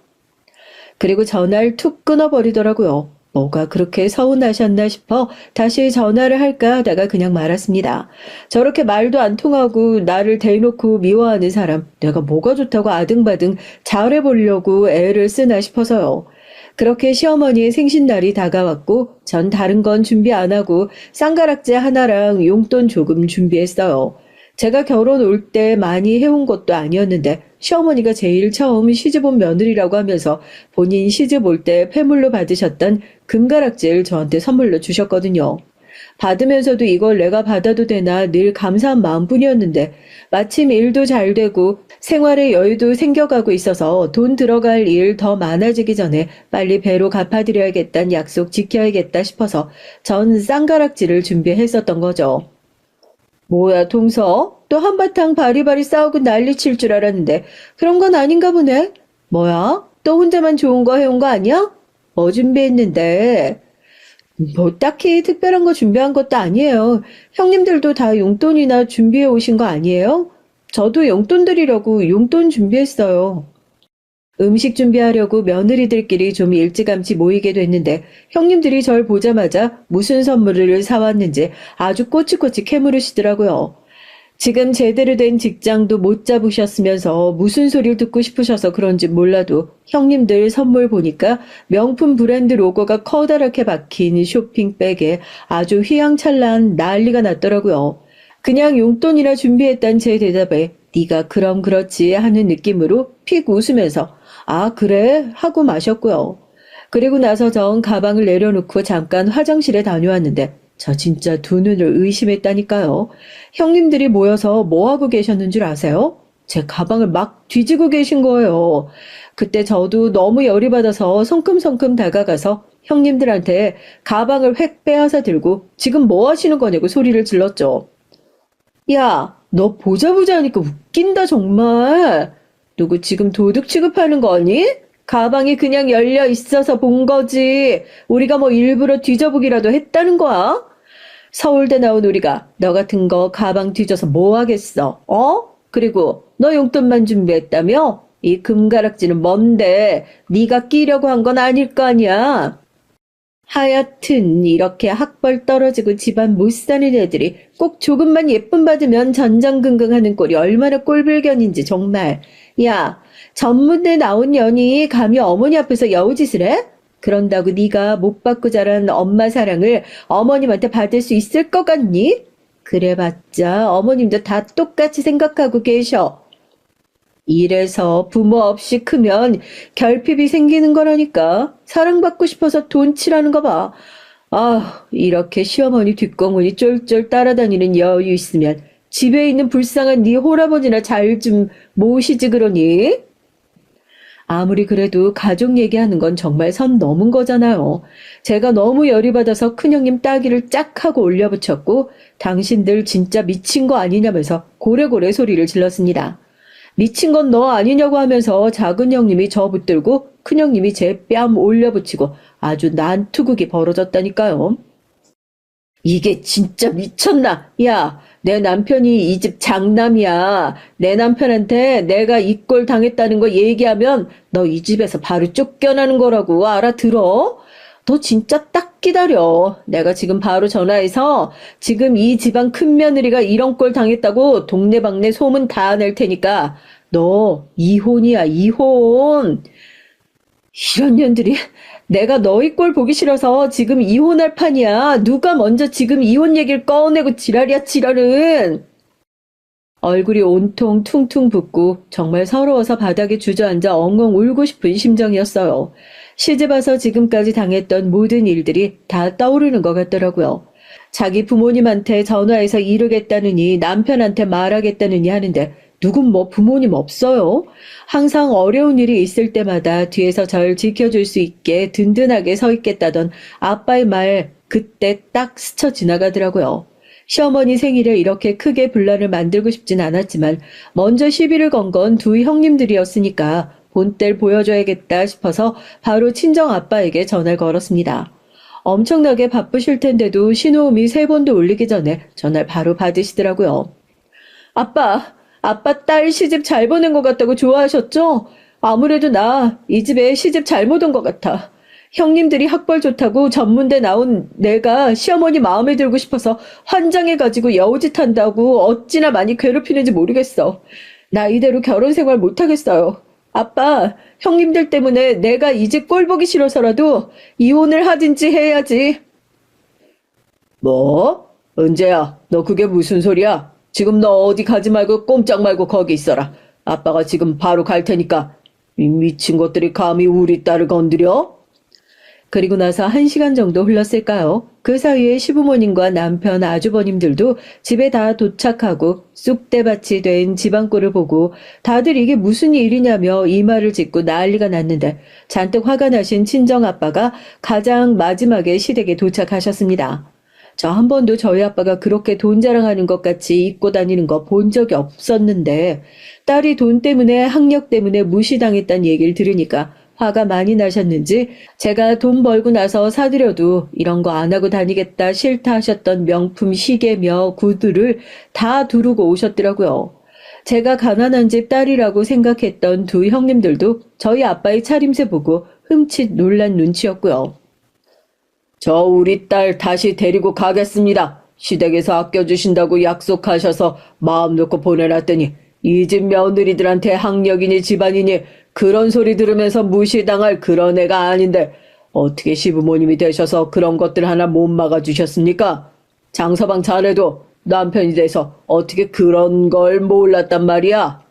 그리고 전화를 툭 끊어버리더라고요. 뭐가 그렇게 서운하셨나 싶어 다시 전화를 할까 하다가 그냥 말았습니다. 저렇게 말도 안 통하고 나를 대놓고 미워하는 사람, 내가 뭐가 좋다고 아등바등 잘해보려고 애를 쓰나 싶어서요. 그렇게 시어머니의 생신날이 다가왔고 전 다른 건 준비 안 하고 쌍가락재 하나랑 용돈 조금 준비했어요. 제가 결혼 올 때 많이 해온 것도 아니었는데 시어머니가 제일 처음 시집 온 며느리라고 하면서 본인 시집 올 때 폐물로 받으셨던 금가락지를 저한테 선물로 주셨거든요. 받으면서도 이걸 내가 받아도 되나 늘 감사한 마음뿐이었는데 마침 일도 잘 되고 생활의 여유도 생겨가고 있어서 돈 들어갈 일 더 많아지기 전에 빨리 배로 갚아드려야겠다는 약속 지켜야겠다 싶어서 전 쌍가락지를 준비했었던 거죠. 뭐야, 동서? 또 한바탕 바리바리 싸우고 난리 칠 줄 알았는데 그런 건 아닌가 보네. 뭐야? 또 혼자만 좋은 거 해온 거 아니야? 뭐 준비했는데? 뭐 딱히 특별한 거 준비한 것도 아니에요. 형님들도 다 용돈이나 준비해 오신 거 아니에요? 저도 용돈 드리려고 용돈 준비했어요. 음식 준비하려고 며느리들끼리 좀 일찌감치 모이게 됐는데 형님들이 절 보자마자 무슨 선물을 사왔는지 아주 꼬치꼬치 캐물으시더라고요. 지금 제대로 된 직장도 못 잡으셨으면서 무슨 소리를 듣고 싶으셔서 그런지 몰라도 형님들 선물 보니까 명품 브랜드 로고가 커다랗게 박힌 쇼핑백에 아주 휘황찬란 난리가 났더라고요. 그냥 용돈이나 준비했단 제 대답에 네가 그럼 그렇지 하는 느낌으로 픽 웃으면서 아 그래 하고 마셨고요. 그리고 나서 전 가방을 내려놓고 잠깐 화장실에 다녀왔는데 저 진짜 두 눈을 의심했다니까요. 형님들이 모여서 뭐하고 계셨는 줄 아세요? 제 가방을 막 뒤지고 계신 거예요. 그때 저도 너무 열이 받아서 성큼성큼 다가가서 형님들한테 가방을 획 빼앗아 들고 지금 뭐 하시는 거냐고 소리를 질렀죠. 야, 너 보자 하니까 웃긴다 정말. 누구 지금 도둑 취급하는 거니? 가방이 그냥 열려 있어서 본 거지. 우리가 뭐 일부러 뒤져보기라도 했다는 거야? 서울대 나온 우리가 너 같은 거 가방 뒤져서 뭐 하겠어? 어? 그리고 너 용돈만 준비했다며? 이 금가락지는 뭔데? 네가 끼려고 한 건 아닐 거 아니야? 하여튼 이렇게 학벌 떨어지고 집안 못 사는 애들이 꼭 조금만 예쁨 받으면 전전긍긍하는 꼴이 얼마나 꼴불견인지 정말. 야, 전문대 나온 년이 감히 어머니 앞에서 여우짓을 해? 그런다고 네가 못 받고 자란 엄마 사랑을 어머님한테 받을 수 있을 것 같니? 그래봤자 어머님도 다 똑같이 생각하고 계셔. 이래서 부모 없이 크면 결핍이 생기는 거라니까. 사랑받고 싶어서 돈 치라는 거 봐. 아, 이렇게 시어머니 뒷공문이 쫄쫄 따라다니는 여유 있으면 집에 있는 불쌍한 네 홀아버지나 잘 좀 모시지 그러니? 아무리 그래도 가족 얘기하는 건 정말 선 넘은 거잖아요. 제가 너무 열이 받아서 큰형님 따귀를 짝 하고 올려붙였고 당신들 진짜 미친 거 아니냐면서 고래고래 소리를 질렀습니다. 미친 건 너 아니냐고 하면서 작은 형님이 저 붙들고 큰형님이 제 뺨 올려붙이고 아주 난투극이 벌어졌다니까요. 이게 진짜 미쳤나? 야, 내 남편이 이 집 장남이야. 내 남편한테 내가 이 꼴 당했다는 거 얘기하면 너 이 집에서 바로 쫓겨나는 거라고 알아들어? 너 진짜 딱 기다려. 내가 지금 바로 전화해서 지금 이 집안 큰며느리가 이런 꼴 당했다고 동네방네 소문 다 낼 테니까 너 이혼이야, 이혼. 이런 년들이 내가 너희 꼴 보기 싫어서 지금 이혼할 판이야. 누가 먼저 지금 이혼 얘기를 꺼내고 지랄이야, 지랄은. 얼굴이 온통 퉁퉁 붓고 정말 서러워서 바닥에 주저앉아 엉엉 울고 싶은 심정이었어요. 시집 와서 지금까지 당했던 모든 일들이 다 떠오르는 것 같더라고요. 자기 부모님한테 전화해서 이르겠다느니 남편한테 말하겠다느니 하는데 누군 뭐 부모님 없어요? 항상 어려운 일이 있을 때마다 뒤에서 절 지켜줄 수 있게 든든하게 서 있겠다던 아빠의 말 그때 딱 스쳐 지나가더라고요. 시어머니 생일에 이렇게 크게 분란을 만들고 싶진 않았지만 먼저 시비를 건 건 두 형님들이었으니까 본때를 보여줘야겠다 싶어서 바로 친정 아빠에게 전화를 걸었습니다. 엄청나게 바쁘실 텐데도 신호음이 3번도 울리기 전에 전화를 바로 받으시더라고요. 아빠 딸 시집 잘 보낸 것 같다고 좋아하셨죠? 아무래도 나 이 집에 시집 잘못 온 것 같아. 형님들이 학벌 좋다고 전문대 나온 내가 시어머니 마음에 들고 싶어서 환장해가지고 여우짓 한다고 어찌나 많이 괴롭히는지 모르겠어. 나 이대로 결혼 생활 못하겠어요. 아빠, 형님들 때문에 내가 이 집 꼴 보기 싫어서라도 이혼을 하든지 해야지. 뭐? 은재야, 너 그게 무슨 소리야? 지금 너 어디 가지 말고 꼼짝 말고 거기 있어라. 아빠가 지금 바로 갈 테니까. 이 미친 것들이 감히 우리 딸을 건드려? 그리고 나서 1시간 정도 흘렀을까요? 그 사이에 시부모님과 남편, 아주버님들도 집에 다 도착하고 쑥대밭이 된 집안꼴을 보고 다들 이게 무슨 일이냐며 이마를 짚고 난리가 났는데 잔뜩 화가 나신 친정아빠가 가장 마지막에 시댁에 도착하셨습니다. 저 한 번도 저희 아빠가 그렇게 돈 자랑하는 것 같이 입고 다니는 거 본 적이 없었는데 딸이 돈 때문에 학력 때문에 무시당했다는 얘기를 들으니까 화가 많이 나셨는지 제가 돈 벌고 나서 사드려도 이런 거 안 하고 다니겠다 싫다 하셨던 명품 시계며 구두를 다 두르고 오셨더라고요. 제가 가난한 집 딸이라고 생각했던 두 형님들도 저희 아빠의 차림새 보고 흠칫 놀란 눈치였고요. 저 우리 딸 다시 데리고 가겠습니다. 시댁에서 아껴주신다고 약속하셔서 마음 놓고 보내놨더니 이 집 며느리들한테 학력이니 집안이니 그런 소리 들으면서 무시당할 그런 애가 아닌데 어떻게 시부모님이 되셔서 그런 것들 하나 못 막아주셨습니까? 장서방 자네도 남편이 돼서 어떻게 그런 걸 몰랐단 말이야?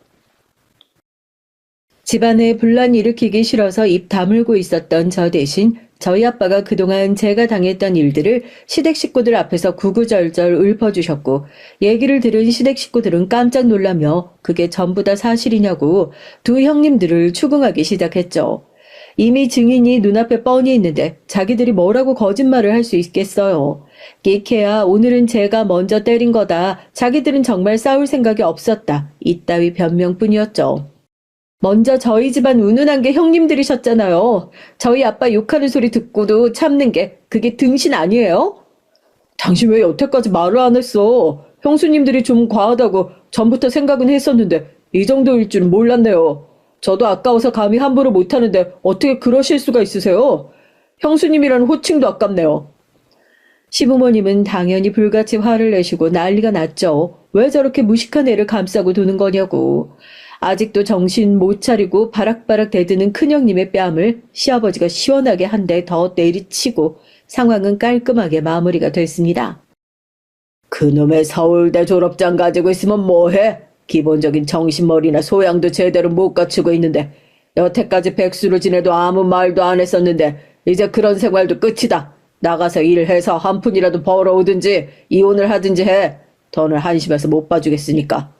집안에 분란 일으키기 싫어서 입 다물고 있었던 저 대신 저희 아빠가 그동안 제가 당했던 일들을 시댁 식구들 앞에서 구구절절 읊어주셨고 얘기를 들은 시댁 식구들은 깜짝 놀라며 그게 전부 다 사실이냐고 두 형님들을 추궁하기 시작했죠. 이미 증인이 눈앞에 뻔히 있는데 자기들이 뭐라고 거짓말을 할 수 있겠어요. 끼케야 오늘은 제가 먼저 때린 거다. 자기들은 정말 싸울 생각이 없었다. 이따위 변명뿐이었죠. 먼저 저희 집안 운운한 게 형님들이셨잖아요. 저희 아빠 욕하는 소리 듣고도 참는 게 그게 등신 아니에요? 당신 왜 여태까지 말을 안 했어? 형수님들이 좀 과하다고 전부터 생각은 했었는데 이 정도일 줄은 몰랐네요. 저도 아까워서 감히 함부로 못하는데 어떻게 그러실 수가 있으세요? 형수님이라는 호칭도 아깝네요. 시부모님은 당연히 불같이 화를 내시고 난리가 났죠. 왜 저렇게 무식한 애를 감싸고 도는 거냐고. 아직도 정신 못 차리고 바락바락 대드는 큰형님의 뺨을 시아버지가 시원하게 한 대 더 내리치고 상황은 깔끔하게 마무리가 됐습니다. 그놈의 서울대 졸업장 가지고 있으면 뭐해? 기본적인 정신머리나 소양도 제대로 못 갖추고 있는데 여태까지 백수로 지내도 아무 말도 안 했었는데 이제 그런 생활도 끝이다. 나가서 일해서 한 푼이라도 벌어오든지 이혼을 하든지 해. 돈을 한심해서 못 봐주겠으니까.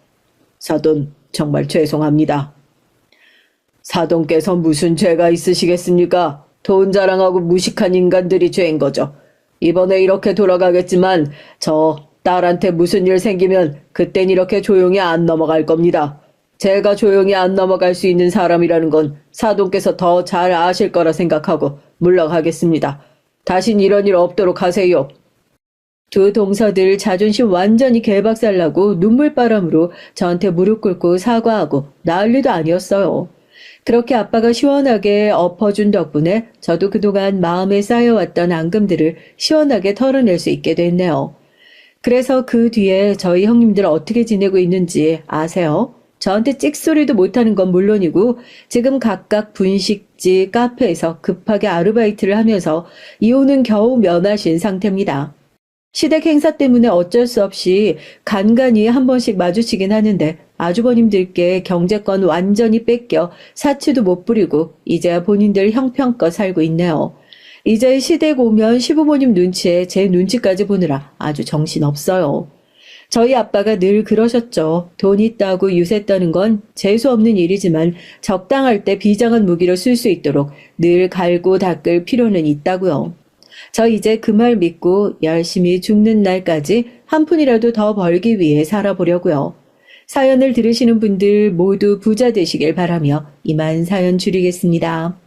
사돈 정말 죄송합니다. 사돈께서 무슨 죄가 있으시겠습니까? 돈 자랑하고 무식한 인간들이 죄인 거죠. 이번에 이렇게 돌아가겠지만 저 딸한테 무슨 일 생기면 그땐 이렇게 조용히 안 넘어갈 겁니다. 제가 조용히 안 넘어갈 수 있는 사람이라는 건 사돈께서 더 잘 아실 거라 생각하고 물러가겠습니다. 다신 이런 일 없도록 하세요. 두 동서들 자존심 완전히 개박살나고 눈물바람으로 저한테 무릎 꿇고 사과하고 난리도 아니었어요. 그렇게 아빠가 시원하게 엎어준 덕분에 저도 그동안 마음에 쌓여왔던 앙금들을 시원하게 털어낼 수 있게 됐네요. 그래서 그 뒤에 저희 형님들 어떻게 지내고 있는지 아세요? 저한테 찍소리도 못하는 건 물론이고 지금 각각 분식집, 카페에서 급하게 아르바이트를 하면서 이혼은 겨우 면하신 상태입니다. 시댁 행사 때문에 어쩔 수 없이 간간히 한 번씩 마주치긴 하는데 아주버님들께 경제권 완전히 뺏겨 사치도 못 부리고 이제야 본인들 형편껏 살고 있네요. 이제 시댁 오면 시부모님 눈치에 제 눈치까지 보느라 아주 정신없어요. 저희 아빠가 늘 그러셨죠. 돈 있다고 유세 떠는 건 재수 없는 일이지만 적당할 때 비장한 무기로 쓸 수 있도록 늘 갈고 닦을 필요는 있다고요. 저 이제 그 말 믿고 열심히 죽는 날까지 한 푼이라도 더 벌기 위해 살아보려고요. 사연을 들으시는 분들 모두 부자 되시길 바라며 이만 사연 줄이겠습니다.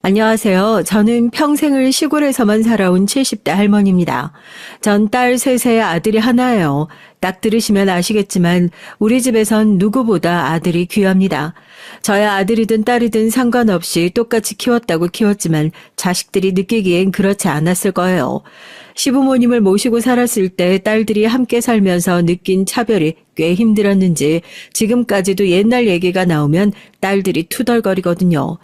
안녕하세요. 저는 평생을 시골에서만 살아온 70대 할머니입니다. 전 딸 셋에 아들이 하나예요. 딱 들으시면 아시겠지만 우리 집에선 누구보다 아들이 귀합니다. 저야 아들이든 딸이든 상관없이 똑같이 키웠다고 키웠지만 자식들이 느끼기엔 그렇지 않았을 거예요. 시부모님을 모시고 살았을 때 딸들이 함께 살면서 느낀 차별이 꽤 힘들었는지 지금까지도 옛날 얘기가 나오면 딸들이 투덜거리거든요.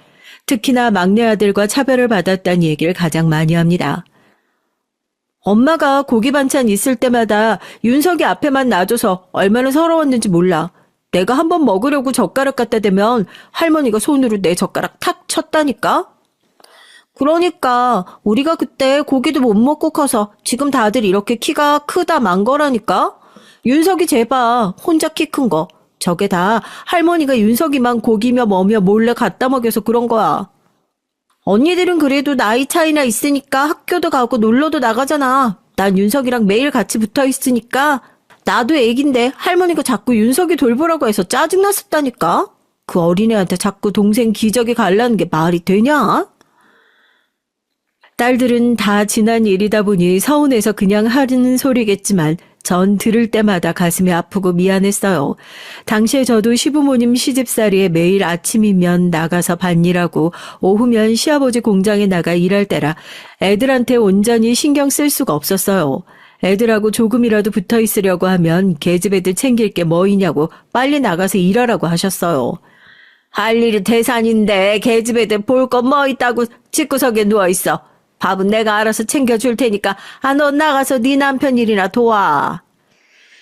특히나 막내 아들과 차별을 받았다는 얘기를 가장 많이 합니다. 엄마가 고기 반찬 있을 때마다 윤석이 앞에만 놔줘서 얼마나 서러웠는지 몰라. 내가 한번 먹으려고 젓가락 갖다 대면 할머니가 손으로 내 젓가락 탁 쳤다니까? 그러니까 우리가 그때 고기도 못 먹고 커서 지금 다들 이렇게 키가 크다 만 거라니까? 윤석이 쟤봐. 혼자 키 큰 거. 저게 다 할머니가 윤석이만 고기며 뭐며 몰래 갖다 먹여서 그런 거야. 언니들은 그래도 나이 차이나 있으니까 학교도 가고 놀러도 나가잖아. 난 윤석이랑 매일 같이 붙어 있으니까 나도 애긴데 할머니가 자꾸 윤석이 돌보라고 해서 짜증났었다니까. 그 어린애한테 자꾸 동생 기저귀 갈라는 게 말이 되냐? 딸들은 다 지난 일이다 보니 서운해서 그냥 하는 소리겠지만 전 들을 때마다 가슴이 아프고 미안했어요. 당시에 저도 시부모님 시집살이에 매일 아침이면 나가서 밭일하고 오후면 시아버지 공장에 나가 일할 때라 애들한테 온전히 신경 쓸 수가 없었어요. 애들하고 조금이라도 붙어 있으려고 하면 걔집 애들 챙길 게 뭐이냐고 빨리 나가서 일하라고 하셨어요. 할 일이 태산인데 걔집 애들 볼 거 뭐 있다고 집구석에 누워있어. 밥은 내가 알아서 챙겨줄 테니까 너 나가서 네 남편 일이나 도와.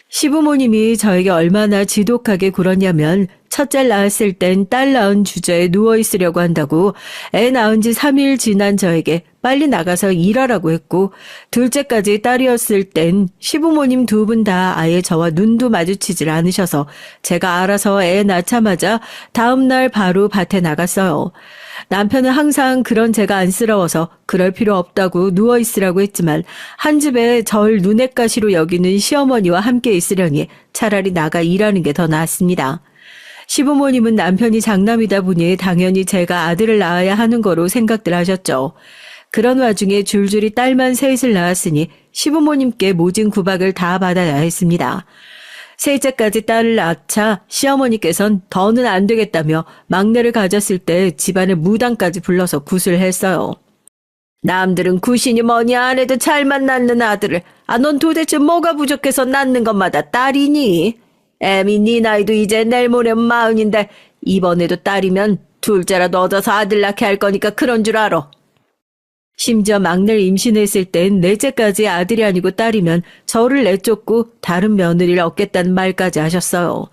시부모님이 저에게 얼마나 지독하게 굴었냐면 첫째 낳았을 땐 딸 낳은 주저에 누워있으려고 한다고 애 낳은 지 3일 지난 저에게 빨리 나가서 일하라고 했고 둘째까지 딸이었을 땐 시부모님 두 분 다 아예 저와 눈도 마주치질 않으셔서 제가 알아서 애 낳자마자 다음날 바로 밭에 나갔어요. 남편은 항상 그런 제가 안쓰러워서 그럴 필요 없다고 누워있으라고 했지만 한 집에 절 눈엣 가시로 여기는 시어머니와 함께 있으려니 차라리 나가 일하는 게 더 낫습니다. 시부모님은 남편이 장남이다 보니 당연히 제가 아들을 낳아야 하는 거로 생각들 하셨죠. 그런 와중에 줄줄이 딸만 셋을 낳았으니 시부모님께 모진 구박을 다 받아야 했습니다. 셋째까지 딸을 낳자 시어머니께선 더는 안 되겠다며 막내를 가졌을 때 집안의 무당까지 불러서 굿을 했어요. 남들은 굿이니 뭐니 안 해도 잘만 낳는 아들을 넌 도대체 뭐가 부족해서 낳는 것마다 딸이니? 애미 네 나이도 이제 내일 모레 40인데 이번에도 딸이면 둘째라도 얻어서 아들 낳게 할 거니까 그런 줄 알아. 심지어 막내를 임신했을 땐 넷째까지 아들이 아니고 딸이면 저를 내쫓고 다른 며느리를 얻겠다는 말까지 하셨어요.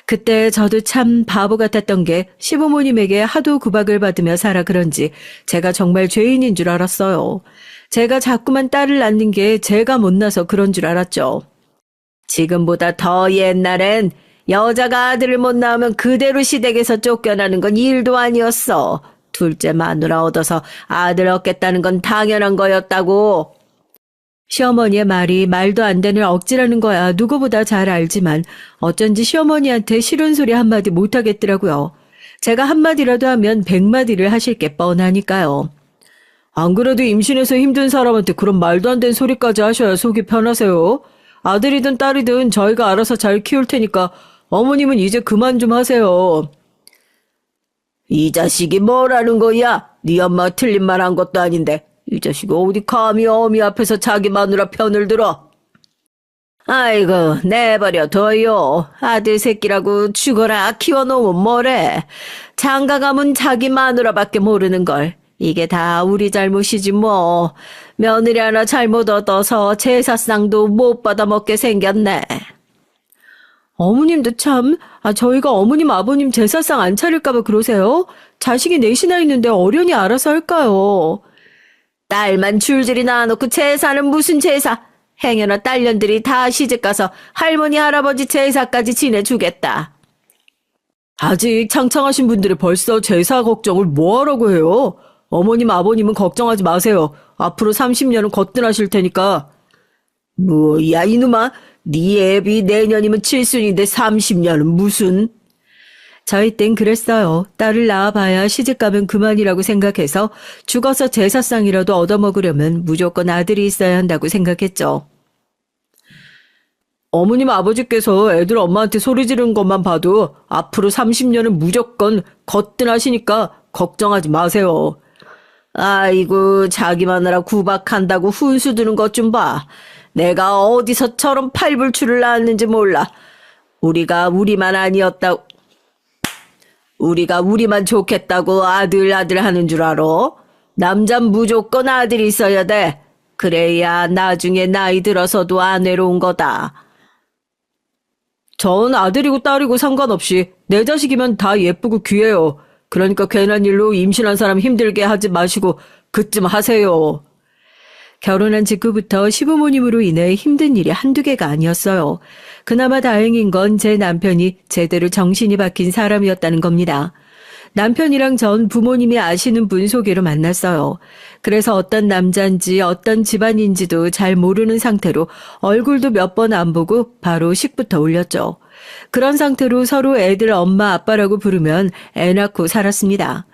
그때 저도 참 바보 같았던 게 시부모님에게 하도 구박을 받으며 살아 그런지 제가 정말 죄인인 줄 알았어요. 제가 자꾸만 딸을 낳는 게 제가 못나서 그런 줄 알았죠. 지금보다 더 옛날엔 여자가 아들을 못 낳으면 그대로 시댁에서 쫓겨나는 건 일도 아니었어. 둘째 마누라 얻어서 아들 얻겠다는 건 당연한 거였다고. 시어머니의 말이 말도 안 되는 억지라는 거야 누구보다 잘 알지만 어쩐지 시어머니한테 싫은 소리 한마디 못하겠더라고요. 제가 한마디라도 하면 100마디를 하실 게 뻔하니까요. 안 그래도 임신해서 힘든 사람한테 그런 말도 안 되는 소리까지 하셔야 속이 편하세요. 아들이든 딸이든 저희가 알아서 잘 키울 테니까 어머님은 이제 그만 좀 하세요. 이 자식이 뭐라는 거야? 네 엄마가 틀린 말 한 것도 아닌데 이 자식이 어디 감히 어미 앞에서 자기 마누라 편을 들어. 아이고 내버려 둬요. 아들 새끼라고 죽어라 키워놓으면 뭐래. 장가가면 자기 마누라밖에 모르는걸. 이게 다 우리 잘못이지 뭐. 며느리 하나 잘못 얻어서 제사상도 못 받아먹게 생겼네. 어머님도 참, 저희가 어머님 아버님 제사상 안 차릴까봐 그러세요? 자식이 넷이나 있는데 어련히 알아서 할까요? 딸만 줄줄이 낳아놓고 제사는 무슨 제사? 행여나 딸년들이 다 시집가서 할머니 할아버지 제사까지 지내주겠다. 아직 창창하신 분들이 벌써 제사 걱정을 뭐하라고 해요? 어머님, 아버님은 걱정하지 마세요. 앞으로 30년은 거뜬하실 테니까. 뭐야, 이놈아. 네 애비 내년이면 칠순인데 30년은 무슨. 저희 땐 그랬어요. 딸을 낳아봐야 시집가면 그만이라고 생각해서 죽어서 제사상이라도 얻어먹으려면 무조건 아들이 있어야 한다고 생각했죠. 어머님 아버지께서 애들 엄마한테 소리 지르는 것만 봐도 앞으로 30년은 무조건 거뜬하시니까 걱정하지 마세요. 아이고, 자기 마누라 구박한다고 훈수 두는 것 좀 봐. 내가 어디서 저런 팔불출을 낳았는지 몰라. 우리가 우리만 좋겠다고 아들 하는 줄 알아? 남잔 무조건 아들이 있어야 돼. 그래야 나중에 나이 들어서도 안 외로운 거다. 전 아들이고 딸이고 상관없이 내 자식이면 다 예쁘고 귀해요. 그러니까 괜한 일로 임신한 사람 힘들게 하지 마시고 그쯤 하세요. 결혼한 직후부터 시부모님으로 인해 힘든 일이 한두 개가 아니었어요. 그나마 다행인 건 제 남편이 제대로 정신이 박힌 사람이었다는 겁니다. 남편이랑 전 부모님이 아시는 분 소개로 만났어요. 그래서 어떤 남자인지 어떤 집안인지도 잘 모르는 상태로 얼굴도 몇 번 안 보고 바로 식부터 올렸죠. 그런 상태로 서로 애들 엄마 아빠라고 부르면 애 낳고 살았습니다.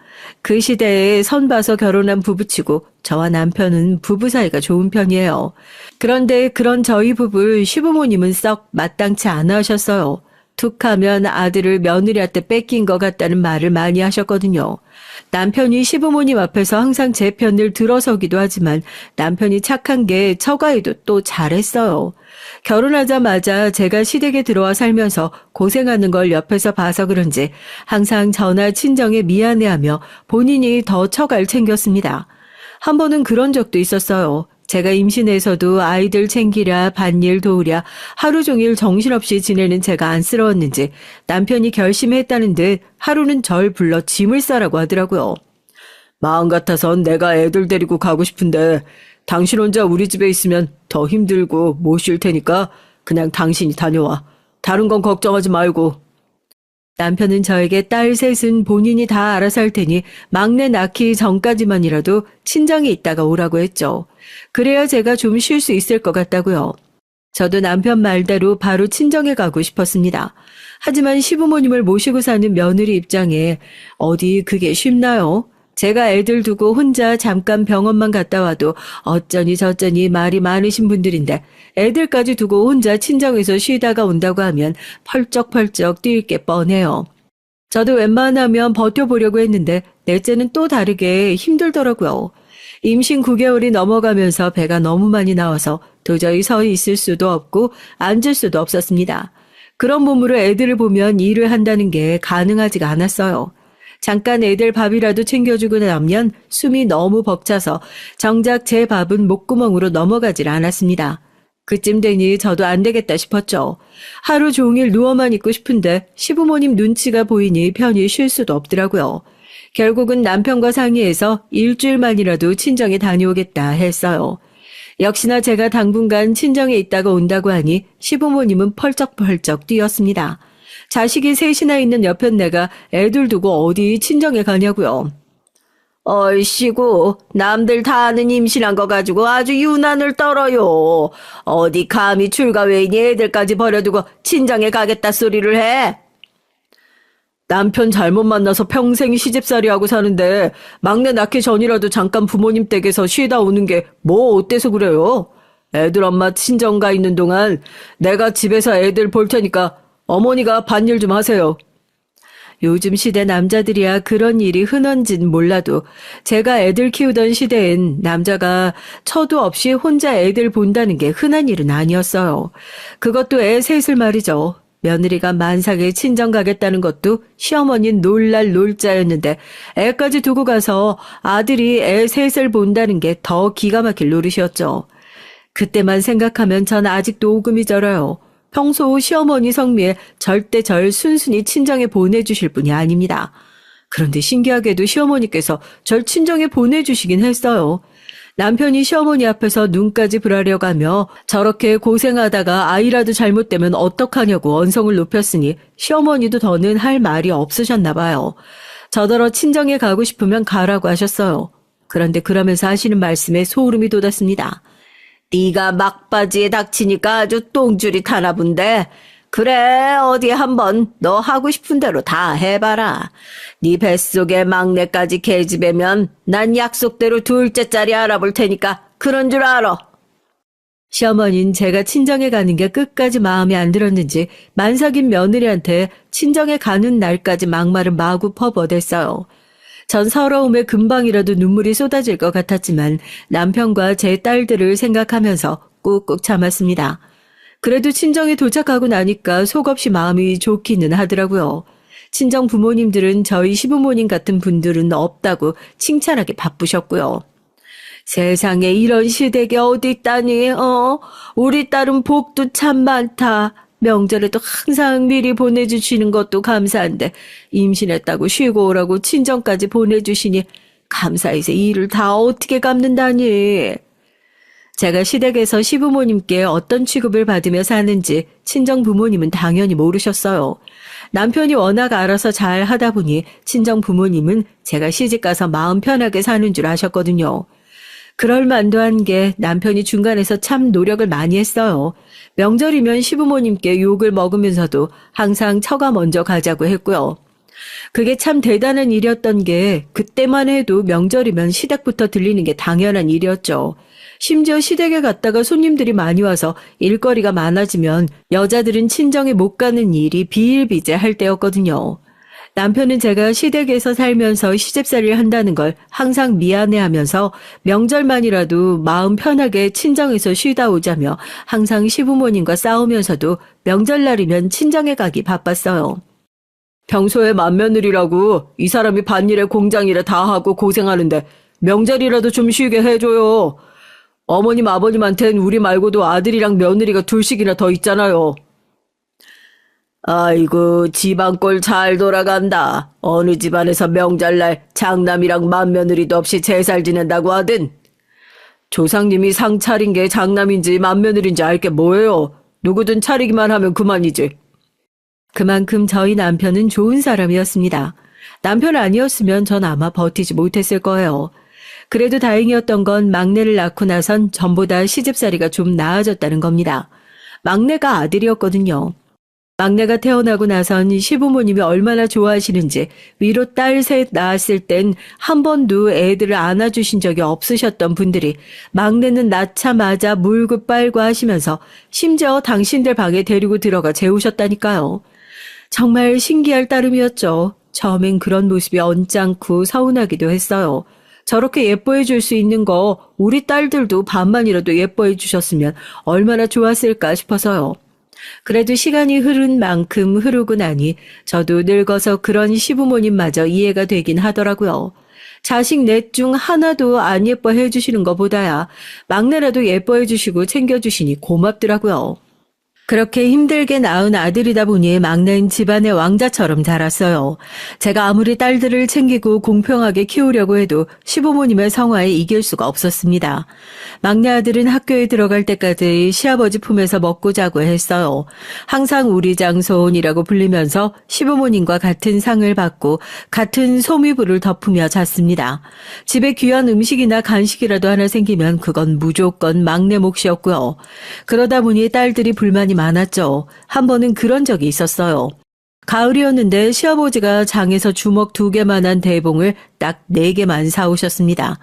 그 시대에 선 봐서 결혼한 부부치고 저와 남편은 부부 사이가 좋은 편이에요. 그런데 그런 저희 부부를 시부모님은 썩 마땅치 않아 하셨어요. 툭하면 아들을 며느리한테 뺏긴 것 같다는 말을 많이 하셨거든요. 남편이 시부모님 앞에서 항상 제 편을 들어서기도 하지만 남편이 착한 게 처가에도 또 잘했어요. 결혼하자마자 제가 시댁에 들어와 살면서 고생하는 걸 옆에서 봐서 그런지 항상 저나 친정에 미안해하며 본인이 더 처가를 챙겼습니다. 한 번은 그런 적도 있었어요. 제가 임신해서도 아이들 챙기랴 밭일 도우랴 하루 종일 정신없이 지내는 제가 안쓰러웠는지 남편이 결심했다는 듯 하루는 절 불러 짐을 싸라고 하더라고요. 마음 같아선 내가 애들 데리고 가고 싶은데 당신 혼자 우리 집에 있으면 더 힘들고 못 쉴 테니까 그냥 당신이 다녀와. 다른 건 걱정하지 말고. 남편은 저에게 딸 셋은 본인이 다 알아서 할 테니 막내 낳기 전까지만이라도 친정에 있다가 오라고 했죠. 그래야 제가 좀 쉴 수 있을 것 같다고요. 저도 남편 말대로 바로 친정에 가고 싶었습니다. 하지만 시부모님을 모시고 사는 며느리 입장에 어디 그게 쉽나요? 제가 애들 두고 혼자 잠깐 병원만 갔다 와도 어쩌니 저쩌니 말이 많으신 분들인데 애들까지 두고 혼자 친정에서 쉬다가 온다고 하면 펄쩍펄쩍 뛸 게 뻔해요. 저도 웬만하면 버텨보려고 했는데 넷째는 또 다르게 힘들더라고요. 임신 9개월이 넘어가면서 배가 너무 많이 나와서 도저히 서 있을 수도 없고 앉을 수도 없었습니다. 그런 몸으로 애들을 보면 일을 한다는 게 가능하지가 않았어요. 잠깐 애들 밥이라도 챙겨주고 나면 숨이 너무 벅차서 정작 제 밥은 목구멍으로 넘어가질 않았습니다. 그쯤 되니 저도 안 되겠다 싶었죠. 하루 종일 누워만 있고 싶은데 시부모님 눈치가 보이니 편히 쉴 수도 없더라고요. 결국은 남편과 상의해서 일주일만이라도 친정에 다녀오겠다 했어요. 역시나 제가 당분간 친정에 있다가 온다고 하니 시부모님은 펄쩍펄쩍 뛰었습니다. 자식이 셋이나 있는 여편네가 애들 두고 어디 친정에 가냐고요. 얼씨구, 남들 다 아는 임신한 거 가지고 아주 유난을 떨어요. 어디 감히 출가외인이 애들까지 버려두고 친정에 가겠다 소리를 해? 남편 잘못 만나서 평생 시집살이하고 사는데 막내 낳기 전이라도 잠깐 부모님 댁에서 쉬다 오는 게 뭐 어때서 그래요? 애들 엄마 친정 가 있는 동안 내가 집에서 애들 볼 테니까 어머니가 밭일 좀 하세요. 요즘 시대 남자들이야 그런 일이 흔한진 몰라도 제가 애들 키우던 시대엔 남자가 처도 없이 혼자 애들 본다는 게 흔한 일은 아니었어요. 그것도 애 셋을 말이죠. 며느리가 만삭에 친정 가겠다는 것도 시어머니는 놀랄 놀자였는데 애까지 두고 가서 아들이 애 셋을 본다는 게 더 기가 막힐 노릇이었죠. 그때만 생각하면 전 아직도 오금이 저려요. 평소 시어머니 성미에 절대 절 순순히 친정에 보내주실 분이 아닙니다. 그런데 신기하게도 시어머니께서 절 친정에 보내주시긴 했어요. 남편이 시어머니 앞에서 눈까지 불하려가며 저렇게 고생하다가 아이라도 잘못되면 어떡하냐고 언성을 높였으니 시어머니도 더는 할 말이 없으셨나 봐요. 저더러 친정에 가고 싶으면 가라고 하셨어요. 그런데 그러면서 하시는 말씀에 소름이 돋았습니다. 네가 막바지에 닥치니까 아주 똥줄이 타나 본데 그래 어디 한번 너 하고 싶은 대로 다 해봐라. 네 뱃속에 막내까지 계집애면 난 약속대로 둘째 짤이 알아볼 테니까 그런 줄 알아. 시어머니는 제가 친정에 가는 게 끝까지 마음에 안 들었는지 만삭인 며느리한테 친정에 가는 날까지 막말을 마구 퍼버댔어요. 전 서러움에 금방이라도 눈물이 쏟아질 것 같았지만 남편과 제 딸들을 생각하면서 꾹꾹 참았습니다. 그래도 친정에 도착하고 나니까 속없이 마음이 좋기는 하더라고요. 친정 부모님들은 저희 시부모님 같은 분들은 없다고 칭찬하기 바쁘셨고요. 세상에 이런 시댁이 어디 있다니, 우리 딸은 복도 참 많다. 명절에도 항상 미리 보내주시는 것도 감사한데 임신했다고 쉬고 오라고 친정까지 보내주시니 감사해서 일을 다 어떻게 갚는다니. 제가 시댁에서 시부모님께 어떤 취급을 받으며 사는지 친정 부모님은 당연히 모르셨어요. 남편이 워낙 알아서 잘 하다 보니 친정 부모님은 제가 시집가서 마음 편하게 사는 줄 아셨거든요. 그럴 만도 한 게 남편이 중간에서 참 노력을 많이 했어요. 명절이면 시부모님께 욕을 먹으면서도 항상 처가 먼저 가자고 했고요. 그게 참 대단한 일이었던 게 그때만 해도 명절이면 시댁부터 들리는 게 당연한 일이었죠. 심지어 시댁에 갔다가 손님들이 많이 와서 일거리가 많아지면 여자들은 친정에 못 가는 일이 비일비재할 때였거든요. 남편은 제가 시댁에서 살면서 시집살이를 한다는 걸 항상 미안해하면서 명절만이라도 마음 편하게 친정에서 쉬다 오자며 항상 시부모님과 싸우면서도 명절날이면 친정에 가기 바빴어요. 평소에 맏며느리라고 이 사람이 밭일에 공장일에 다 하고 고생하는데 명절이라도 좀 쉬게 해줘요. 어머님 아버님한텐 우리 말고도 아들이랑 며느리가 둘씩이나 더 있잖아요. 아이고 집안꼴 잘 돌아간다. 어느 집안에서 명절날 장남이랑 맏며느리도 없이 제살 지낸다고 하든. 조상님이 상 차린 게 장남인지 맏며느리인지 알 게 뭐예요. 누구든 차리기만 하면 그만이지. 그만큼 저희 남편은 좋은 사람이었습니다. 남편 아니었으면 전 아마 버티지 못했을 거예요. 그래도 다행이었던 건 막내를 낳고 나선 전보다 시집살이가 좀 나아졌다는 겁니다. 막내가 아들이었거든요. 막내가 태어나고 나선 시부모님이 얼마나 좋아하시는지 위로 딸 셋 낳았을 땐 한 번도 애들을 안아주신 적이 없으셨던 분들이 막내는 낳자마자 물고 빨고 하시면서 심지어 당신들 방에 데리고 들어가 재우셨다니까요. 정말 신기할 따름이었죠. 처음엔 그런 모습이 언짢고 서운하기도 했어요. 저렇게 예뻐해 줄 수 있는 거 우리 딸들도 반만이라도 예뻐해 주셨으면 얼마나 좋았을까 싶어서요. 그래도 시간이 흐른 만큼 흐르고 나니 저도 늙어서 그런 시부모님마저 이해가 되긴 하더라고요. 자식 넷 중 하나도 안 예뻐해 주시는 것보다야 막내라도 예뻐해 주시고 챙겨주시니 고맙더라고요. 그렇게 힘들게 낳은 아들이다 보니 막내는 집안의 왕자처럼 자랐어요. 제가 아무리 딸들을 챙기고 공평하게 키우려고 해도 시부모님의 성화에 이길 수가 없었습니다. 막내 아들은 학교에 들어갈 때까지 시아버지 품에서 먹고 자고 했어요. 항상 우리 장손이라고 불리면서 시부모님과 같은 상을 받고 같은 소미불을 덮으며 잤습니다. 집에 귀한 음식이나 간식이라도 하나 생기면 그건 무조건 막내 몫이었고요. 그러다 보니 딸들이 불만이 많았죠. 한 번은 그런 적이 있었어요. 가을이었는데 시아버지가 장에서 주먹 2개만한 대봉을 딱 4개만 사오셨습니다.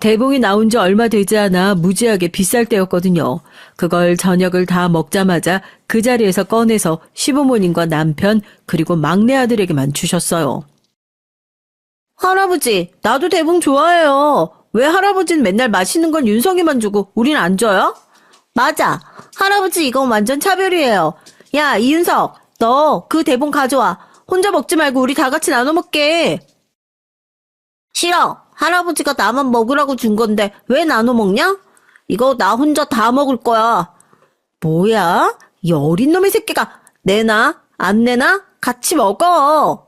대봉이 나온 지 얼마 되지 않아 무지하게 비쌀 때였거든요. 그걸 저녁을 다 먹자마자 그 자리에서 꺼내서 시부모님과 남편 그리고 막내 아들에게만 주셨어요. 할아버지, 나도 대봉 좋아해요. 왜 할아버지는 맨날 맛있는 건 윤성이만 주고 우린 안 줘요? 맞아. 할아버지 이건 완전 차별이에요. 야, 이윤석, 너 그 대봉 가져와. 혼자 먹지 말고 우리 다 같이 나눠 먹게. 싫어. 할아버지가 나만 먹으라고 준 건데 왜 나눠 먹냐? 이거 나 혼자 다 먹을 거야. 뭐야? 이 어린 놈의 새끼가 내놔? 안 내놔? 같이 먹어.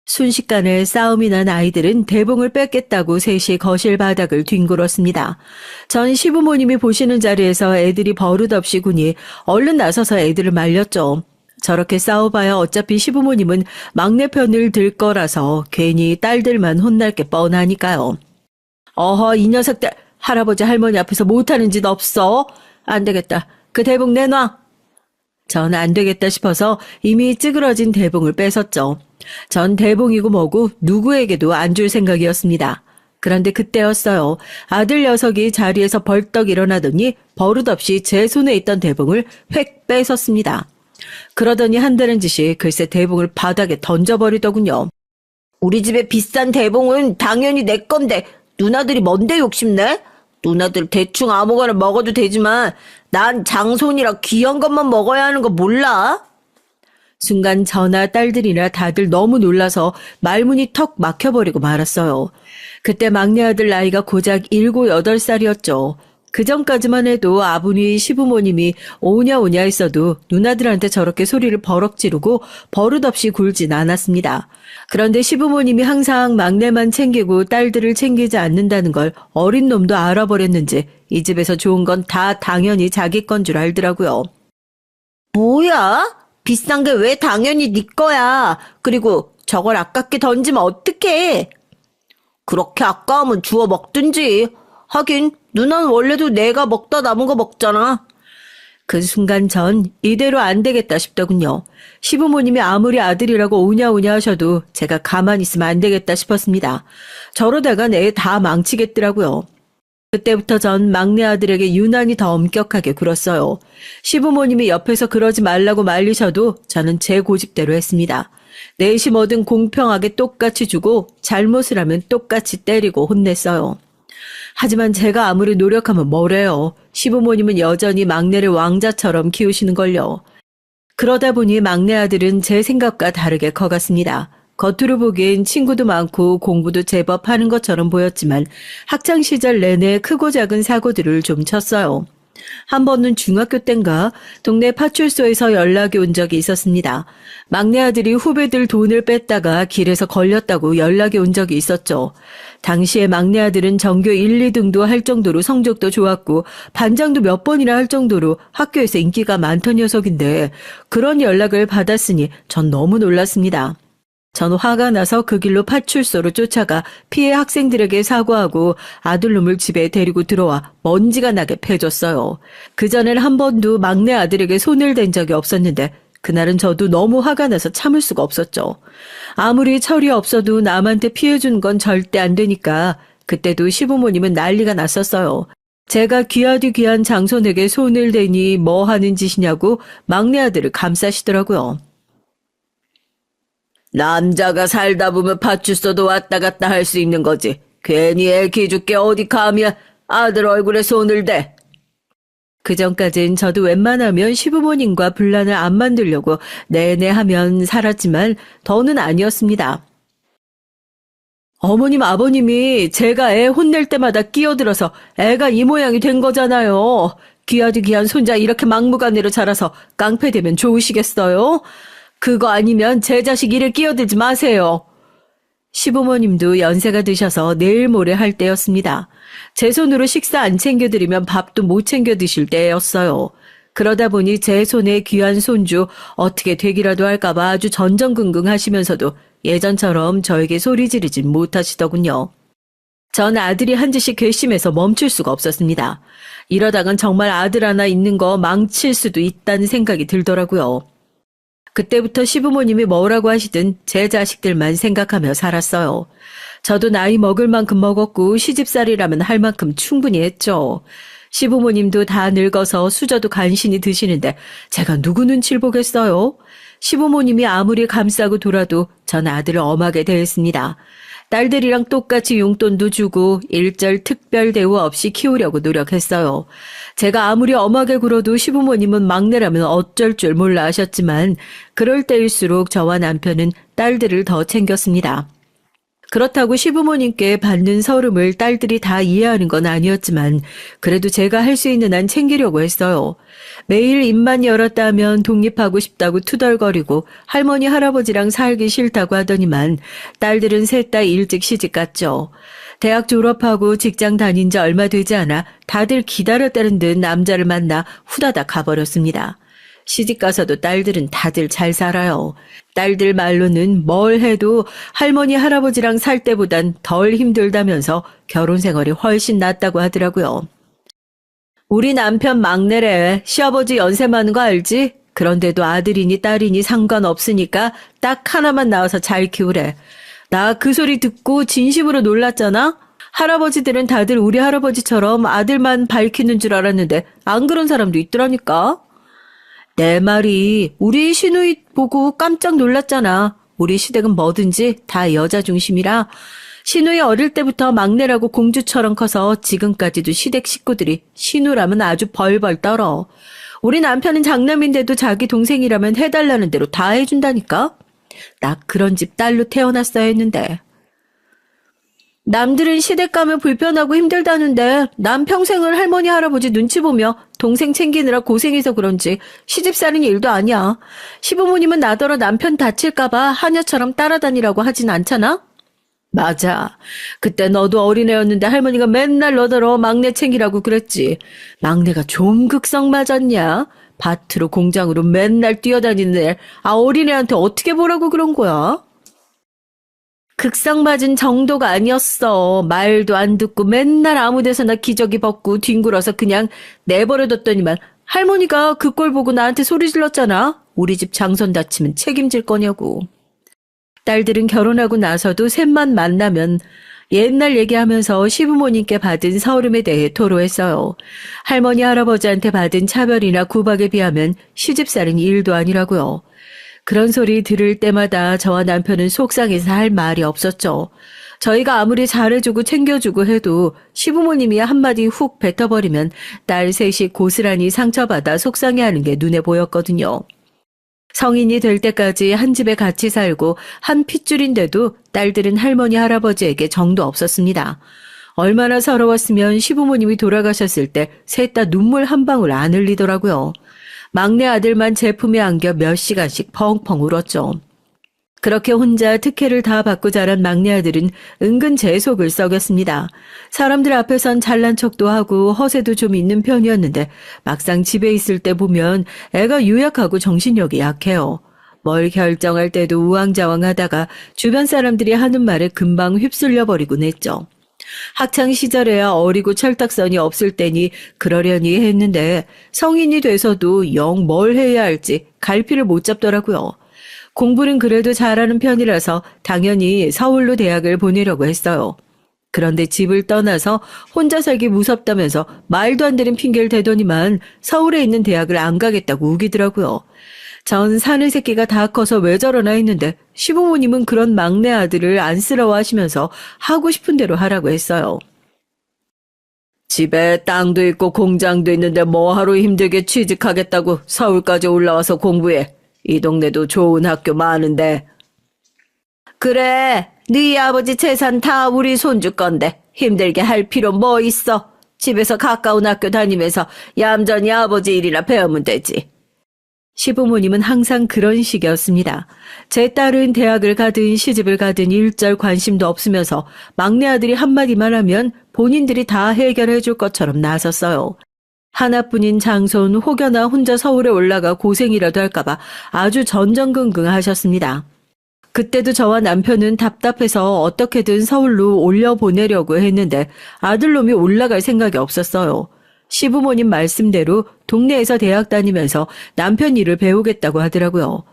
순식간에 싸움이 난 아이들은 대봉을 뺏겠다고 셋이 거실 바닥을 뒹굴었습니다. 전 시부모님이 보시는 자리에서 애들이 버릇없이 구니 얼른 나서서 애들을 말렸죠. 저렇게 싸워봐야 어차피 시부모님은 막내 편을 들 거라서 괜히 딸들만 혼날 게 뻔하니까요. 어허, 이 녀석들 할아버지 할머니 앞에서 못하는 짓 없어? 안 되겠다. 그 대봉 내놔. 전 안 되겠다 싶어서 이미 찌그러진 대봉을 뺏었죠. 전 대봉이고 뭐고 누구에게도 안 줄 생각이었습니다. 그런데 그때였어요. 아들 녀석이 자리에서 벌떡 일어나더니 버릇없이 제 손에 있던 대봉을 획 뺏었습니다. 그러더니 한다는 짓이 글쎄 대봉을 바닥에 던져버리더군요. 우리 집에 비싼 대봉은 당연히 내 건데 누나들이 뭔데 욕심내? 누나들 대충 아무거나 먹어도 되지만 난 장손이라 귀한 것만 먹어야 하는 거 몰라? 순간 저나 딸들이나 다들 너무 놀라서 말문이 턱 막혀버리고 말았어요. 그때 막내 아들 나이가 고작 7, 8살이었죠. 그 전까지만 해도 아버님, 시부모님이 오냐오냐 했어도 누나들한테 저렇게 소리를 버럭 지르고 버릇없이 굴진 않았습니다. 그런데 시부모님이 항상 막내만 챙기고 딸들을 챙기지 않는다는 걸 어린 놈도 알아버렸는지 이 집에서 좋은 건 다 당연히 자기 건 줄 알더라고요. 뭐야? 비싼 게 왜 당연히 네 거야? 그리고 저걸 아깝게 던지면 어떡해? 그렇게 아까우면 주워 먹든지. 하긴 누나는 원래도 내가 먹다 남은 거 먹잖아. 그 순간 전 이대로 안 되겠다 싶더군요. 시부모님이 아무리 아들이라고 오냐오냐 하셔도 제가 가만히 있으면 안 되겠다 싶었습니다. 저러다간 애 다 망치겠더라고요. 그때부터 전 막내 아들에게 유난히 더 엄격하게 굴었어요. 시부모님이 옆에서 그러지 말라고 말리셔도 저는 제 고집대로 했습니다. 넷이 뭐든 공평하게 똑같이 주고 잘못을 하면 똑같이 때리고 혼냈어요. 하지만 제가 아무리 노력하면 뭐래요. 시부모님은 여전히 막내를 왕자처럼 키우시는걸요. 그러다 보니 막내 아들은 제 생각과 다르게 커갔습니다. 겉으로 보기엔 친구도 많고 공부도 제법 하는 것처럼 보였지만 학창시절 내내 크고 작은 사고들을 좀 쳤어요. 한 번은 중학교 땐가 동네 파출소에서 연락이 온 적이 있었습니다. 막내 아들이 후배들 돈을 뺐다가 길에서 걸렸다고 연락이 온 적이 있었죠. 당시에 막내 아들은 전교 1, 2등도 할 정도로 성적도 좋았고 반장도 몇 번이나 할 정도로 학교에서 인기가 많던 녀석인데 그런 연락을 받았으니 전 너무 놀랐습니다. 전 화가 나서 그 길로 파출소로 쫓아가 피해 학생들에게 사과하고 아들놈을 집에 데리고 들어와 먼지가 나게 패줬어요. 그전엔 한 번도 막내 아들에게 손을 댄 적이 없었는데 그날은 저도 너무 화가 나서 참을 수가 없었죠. 아무리 철이 없어도 남한테 피해 준 건 절대 안 되니까 그때도 시부모님은 난리가 났었어요. 제가 귀하디 귀한 장손에게 손을 대니 뭐 하는 짓이냐고 막내 아들을 감싸시더라고요. 남자가 살다 보면 파출소도 왔다 갔다 할 수 있는 거지. 괜히 애 기죽게 어디 감히 아들 얼굴에 손을 대. 그전까진 저도 웬만하면 시부모님과 분란을 안 만들려고 내내 하면 살았지만 더는 아니었습니다. 어머님 아버님이 제가 애 혼낼 때마다 끼어들어서 애가 이 모양이 된 거잖아요. 귀하디 귀한 손자 이렇게 막무가내로 자라서 깡패되면 좋으시겠어요? 그거 아니면 제 자식 일에 끼어들지 마세요. 시부모님도 연세가 드셔서 내일 모레 할 때였습니다. 제 손으로 식사 안 챙겨드리면 밥도 못 챙겨 드실 때였어요. 그러다 보니 제 손에 귀한 손주 어떻게 되기라도 할까봐 아주 전전긍긍 하시면서도 예전처럼 저에게 소리 지르진 못하시더군요. 전 아들이 한 짓이 괘씸해서 멈출 수가 없었습니다. 이러다간 정말 아들 하나 있는 거 망칠 수도 있다는 생각이 들더라고요. 그때부터 시부모님이 뭐라고 하시든 제 자식들만 생각하며 살았어요. 저도 나이 먹을 만큼 먹었고 시집살이라면 할 만큼 충분히 했죠. 시부모님도 다 늙어서 수저도 간신히 드시는데 제가 누구 눈치를 보겠어요? 시부모님이 아무리 감싸고 돌아도 전 아들을 엄하게 대했습니다. 딸들이랑 똑같이 용돈도 주고 일절 특별 대우 없이 키우려고 노력했어요. 제가 아무리 엄하게 굴어도 시부모님은 막내라면 어쩔 줄 몰라 하셨지만 그럴 때일수록 저와 남편은 딸들을 더 챙겼습니다. 그렇다고 시부모님께 받는 서름을 딸들이 다 이해하는 건 아니었지만 그래도 제가 할 수 있는 한 챙기려고 했어요. 매일 입만 열었다 하면 독립하고 싶다고 투덜거리고 할머니 할아버지랑 살기 싫다고 하더니만 딸들은 셋 다 일찍 시집 갔죠. 대학 졸업하고 직장 다닌 지 얼마 되지 않아 다들 기다렸다는 듯 남자를 만나 후다닥 가버렸습니다. 시집가서도 딸들은 다들 잘 살아요. 딸들 말로는 뭘 해도 할머니 할아버지랑 살 때보단 덜 힘들다면서 결혼 생활이 훨씬 낫다고 하더라고요. 우리 남편 막내래. 시아버지 연세 많은 거 알지? 그런데도 아들이니 딸이니 상관없으니까 딱 하나만 낳아서 잘 키우래. 나 그 소리 듣고 진심으로 놀랐잖아? 할아버지들은 다들 우리 할아버지처럼 아들만 밝히는 줄 알았는데 안 그런 사람도 있더라니까. 내 말이 우리 시누이 보고 깜짝 놀랐잖아. 우리 시댁은 뭐든지 다 여자 중심이라 시누이 어릴 때부터 막내라고 공주처럼 커서 지금까지도 시댁 식구들이 시누라면 아주 벌벌 떨어. 우리 남편은 장남인데도 자기 동생이라면 해달라는 대로 다 해준다니까. 나 그런 집 딸로 태어났어야 했는데. 남들은 시댁 가면 불편하고 힘들다는데 난 평생을 할머니 할아버지 눈치 보며 동생 챙기느라 고생해서 그런지 시집살인 일도 아니야. 시부모님은 나더러 남편 다칠까봐 하녀처럼 따라다니라고 하진 않잖아? 맞아. 그때 너도 어린애였는데 할머니가 맨날 너더러 막내 챙기라고 그랬지. 막내가 좀 극성 맞았냐? 밭으로 공장으로 맨날 뛰어다니는 애. 어린애한테 어떻게 보라고 그런 거야? 극성 맞은 정도가 아니었어. 말도 안 듣고 맨날 아무 데서나 기저귀 벗고 뒹굴어서 그냥 내버려뒀더니만 할머니가 그 꼴 보고 나한테 소리 질렀잖아. 우리 집 장손 다치면 책임질 거냐고. 딸들은 결혼하고 나서도 셋만 만나면 옛날 얘기하면서 시부모님께 받은 서름에 대해 토로했어요. 할머니 할아버지한테 받은 차별이나 구박에 비하면 시집살인 일도 아니라고요. 그런 소리 들을 때마다 저와 남편은 속상해서 할 말이 없었죠. 저희가 아무리 잘해주고 챙겨주고 해도 시부모님이 한마디 훅 뱉어버리면 딸 셋이 고스란히 상처받아 속상해하는 게 눈에 보였거든요. 성인이 될 때까지 한 집에 같이 살고 한 핏줄인데도 딸들은 할머니 할아버지에게 정도 없었습니다. 얼마나 서러웠으면 시부모님이 돌아가셨을 때 셋 다 눈물 한 방울 안 흘리더라고요. 막내 아들만 제품에 안겨 몇 시간씩 펑펑 울었죠. 그렇게 혼자 특혜를 다 받고 자란 막내 아들은 은근 제 속을 썩였습니다. 사람들 앞에선 잘난 척도 하고 허세도 좀 있는 편이었는데 막상 집에 있을 때 보면 애가 유약하고 정신력이 약해요. 뭘 결정할 때도 우왕좌왕하다가 주변 사람들이 하는 말에 금방 휩쓸려 버리곤 했죠. 학창 시절에야 어리고 철딱선이 없을 때니 그러려니 했는데 성인이 돼서도 영 뭘 해야 할지 갈피를 못 잡더라고요. 공부는 그래도 잘하는 편이라서 당연히 서울로 대학을 보내려고 했어요. 그런데 집을 떠나서 혼자 살기 무섭다면서 말도 안 되는 핑계를 대더니만 서울에 있는 대학을 안 가겠다고 우기더라고요. 전 사내 새끼가 다 커서 왜 저러나 했는데 시부모님은 그런 막내 아들을 안쓰러워하시면서 하고 싶은 대로 하라고 했어요. 집에 땅도 있고 공장도 있는데 뭐하러 힘들게 취직하겠다고 서울까지 올라와서 공부해. 이 동네도 좋은 학교 많은데. 그래, 네 아버지 재산 다 우리 손주 건데 힘들게 할 필요 뭐 있어. 집에서 가까운 학교 다니면서 얌전히 아버지 일이나 배우면 되지. 시부모님은 항상 그런 식이었습니다. 제 딸은 대학을 가든 시집을 가든 일절 관심도 없으면서 막내 아들이 한마디만 하면 본인들이 다 해결해 줄 것처럼 나섰어요. 하나뿐인 장손 혹여나 혼자 서울에 올라가 고생이라도 할까봐 아주 전전긍긍 하셨습니다. 그때도 저와 남편은 답답해서 어떻게든 서울로 올려보내려고 했는데 아들놈이 올라갈 생각이 없었어요. 시부모님 말씀대로 동네에서 대학 다니면서 남편 일을 배우겠다고 하더라고요.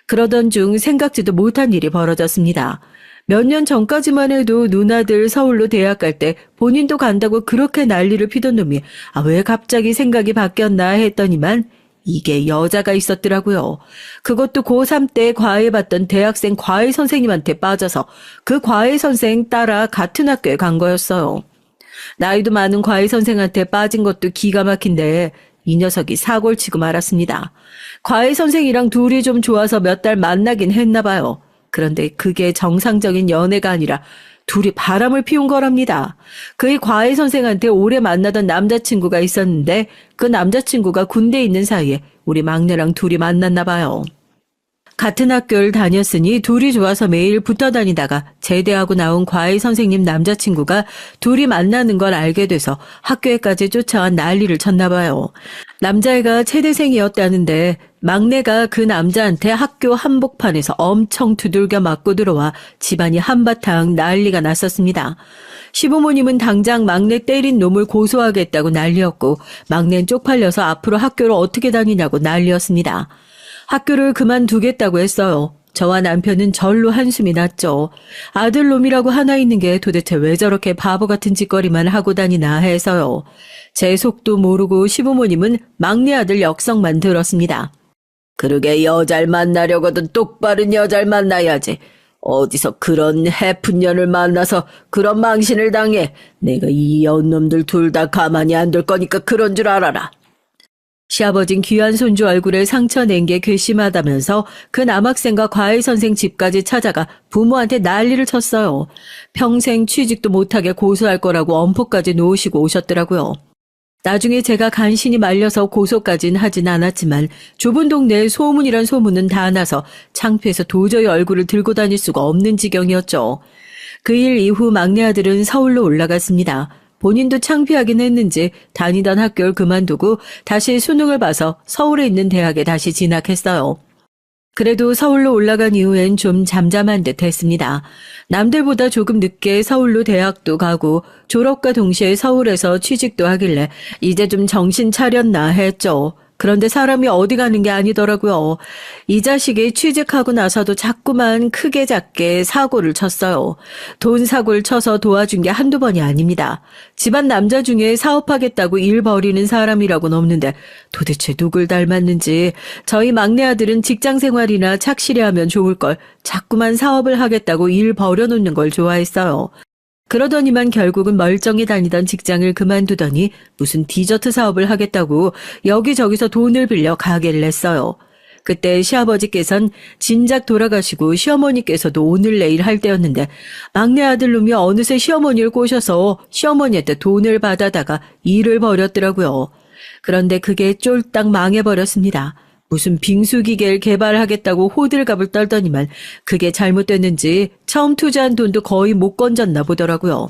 그러던 중 생각지도 못한 일이 벌어졌습니다. 몇 년 전까지만 해도 누나들 서울로 대학 갈 때 본인도 간다고 그렇게 난리를 피던 놈이 왜 갑자기 생각이 바뀌었나 했더니만 이게 여자가 있었더라고요. 그것도 고3 때 과외받던 대학생 과외 선생님한테 빠져서 그 과외 선생 따라 같은 학교에 간 거였어요. 나이도 많은 과외 선생한테 빠진 것도 기가 막힌데 이 녀석이 사고를 치고 말았습니다. 과외 선생이랑 둘이 좀 좋아서 몇 달 만나긴 했나 봐요. 그런데 그게 정상적인 연애가 아니라 둘이 바람을 피운 거랍니다. 그의 과외 선생한테 오래 만나던 남자친구가 있었는데 그 남자친구가 군대에 있는 사이에 우리 막내랑 둘이 만났나 봐요. 같은 학교를 다녔으니 둘이 좋아서 매일 붙어 다니다가 제대하고 나온 과외 선생님 남자친구가 둘이 만나는 걸 알게 돼서 학교에까지 쫓아와 난리를 쳤나 봐요. 남자애가 체대생이었다는데 막내가 그 남자한테 학교 한복판에서 엄청 두들겨 맞고 들어와 집안이 한바탕 난리가 났었습니다. 시부모님은 당장 막내 때린 놈을 고소하겠다고 난리였고 막내는 쪽팔려서 앞으로 학교를 어떻게 다니냐고 난리였습니다. 학교를 그만두겠다고 했어요. 저와 남편은 절로 한숨이 났죠. 아들놈이라고 하나 있는 게 도대체 왜 저렇게 바보 같은 짓거리만 하고 다니나 해서요. 제 속도 모르고 시부모님은 막내 아들 역성만 들었습니다. 그러게 여자를 만나려거든 똑바른 여자를 만나야지. 어디서 그런 해픈 년을 만나서 그런 망신을 당해. 내가 이 연놈들 둘 다 가만히 안 둘 거니까 그런 줄 알아라. 시아버진 귀한 손주 얼굴에 상처 낸 게 괘씸하다면서 그 남학생과 과외 선생 집까지 찾아가 부모한테 난리를 쳤어요. 평생 취직도 못하게 고소할 거라고 엄포까지 놓으시고 오셨더라고요. 나중에 제가 간신히 말려서 고소까진 하진 않았지만 좁은 동네에 소문이란 소문은 다 나서 창피해서 도저히 얼굴을 들고 다닐 수가 없는 지경이었죠. 그 일 이후 막내 아들은 서울로 올라갔습니다. 본인도 창피하긴 했는지 다니던 학교를 그만두고 다시 수능을 봐서 서울에 있는 대학에 다시 진학했어요. 그래도 서울로 올라간 이후엔 좀 잠잠한 듯 했습니다. 남들보다 조금 늦게 서울로 대학도 가고 졸업과 동시에 서울에서 취직도 하길래 이제 좀 정신 차렸나 했죠. 그런데 사람이 어디 가는 게 아니더라고요. 이 자식이 취직하고 나서도 자꾸만 크게 작게 사고를 쳤어요. 돈 사고를 쳐서 도와준 게 한두 번이 아닙니다. 집안 남자 중에 사업하겠다고 일 벌이는 사람이라고는 없는데 도대체 누굴 닮았는지 저희 막내 아들은 직장 생활이나 착실히 하면 좋을 걸 자꾸만 사업을 하겠다고 일 벌여놓는 걸 좋아했어요. 그러더니만 결국은 멀쩡히 다니던 직장을 그만두더니 무슨 디저트 사업을 하겠다고 여기저기서 돈을 빌려 가게를 냈어요. 그때 시아버지께선 진작 돌아가시고 시어머니께서도 오늘 내일 할 때였는데 막내 아들놈이 어느새 시어머니를 꼬셔서 시어머니한테 돈을 받아다가 일을 벌였더라고요. 그런데 그게 쫄딱 망해버렸습니다. 무슨 빙수기계를 개발하겠다고 호들갑을 떨더니만 그게 잘못됐는지 처음 투자한 돈도 거의 못 건졌나 보더라고요.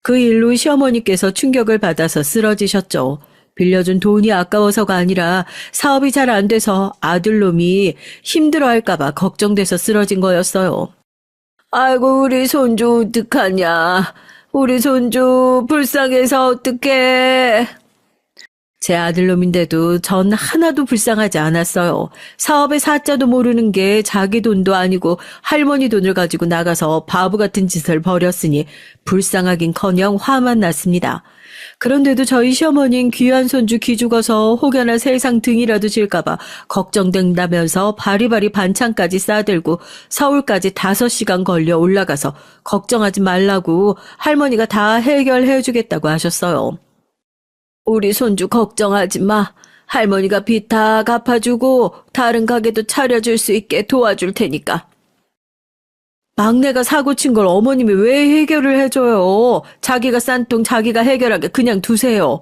그 일로 시어머니께서 충격을 받아서 쓰러지셨죠. 빌려준 돈이 아까워서가 아니라 사업이 잘 안 돼서 아들놈이 힘들어할까봐 걱정돼서 쓰러진 거였어요. 아이고 우리 손주 어떡하냐. 우리 손주 불쌍해서 어떡해. 제 아들놈인데도 전 하나도 불쌍하지 않았어요. 사업의 사자도 모르는 게 자기 돈도 아니고 할머니 돈을 가지고 나가서 바보 같은 짓을 벌였으니 불쌍하긴커녕 화만 났습니다. 그런데도 저희 시어머니는 귀한 손주 기죽어서 혹여나 세상 등이라도 질까봐 걱정된다면서 바리바리 반찬까지 싸들고 서울까지 5시간 걸려 올라가서 걱정하지 말라고 할머니가 다 해결해주겠다고 하셨어요. 우리 손주 걱정하지 마. 할머니가 빚 다 갚아주고 다른 가게도 차려줄 수 있게 도와줄 테니까. 막내가 사고 친 걸 어머님이 왜 해결을 해줘요? 자기가 싼 똥 자기가 해결하게 그냥 두세요.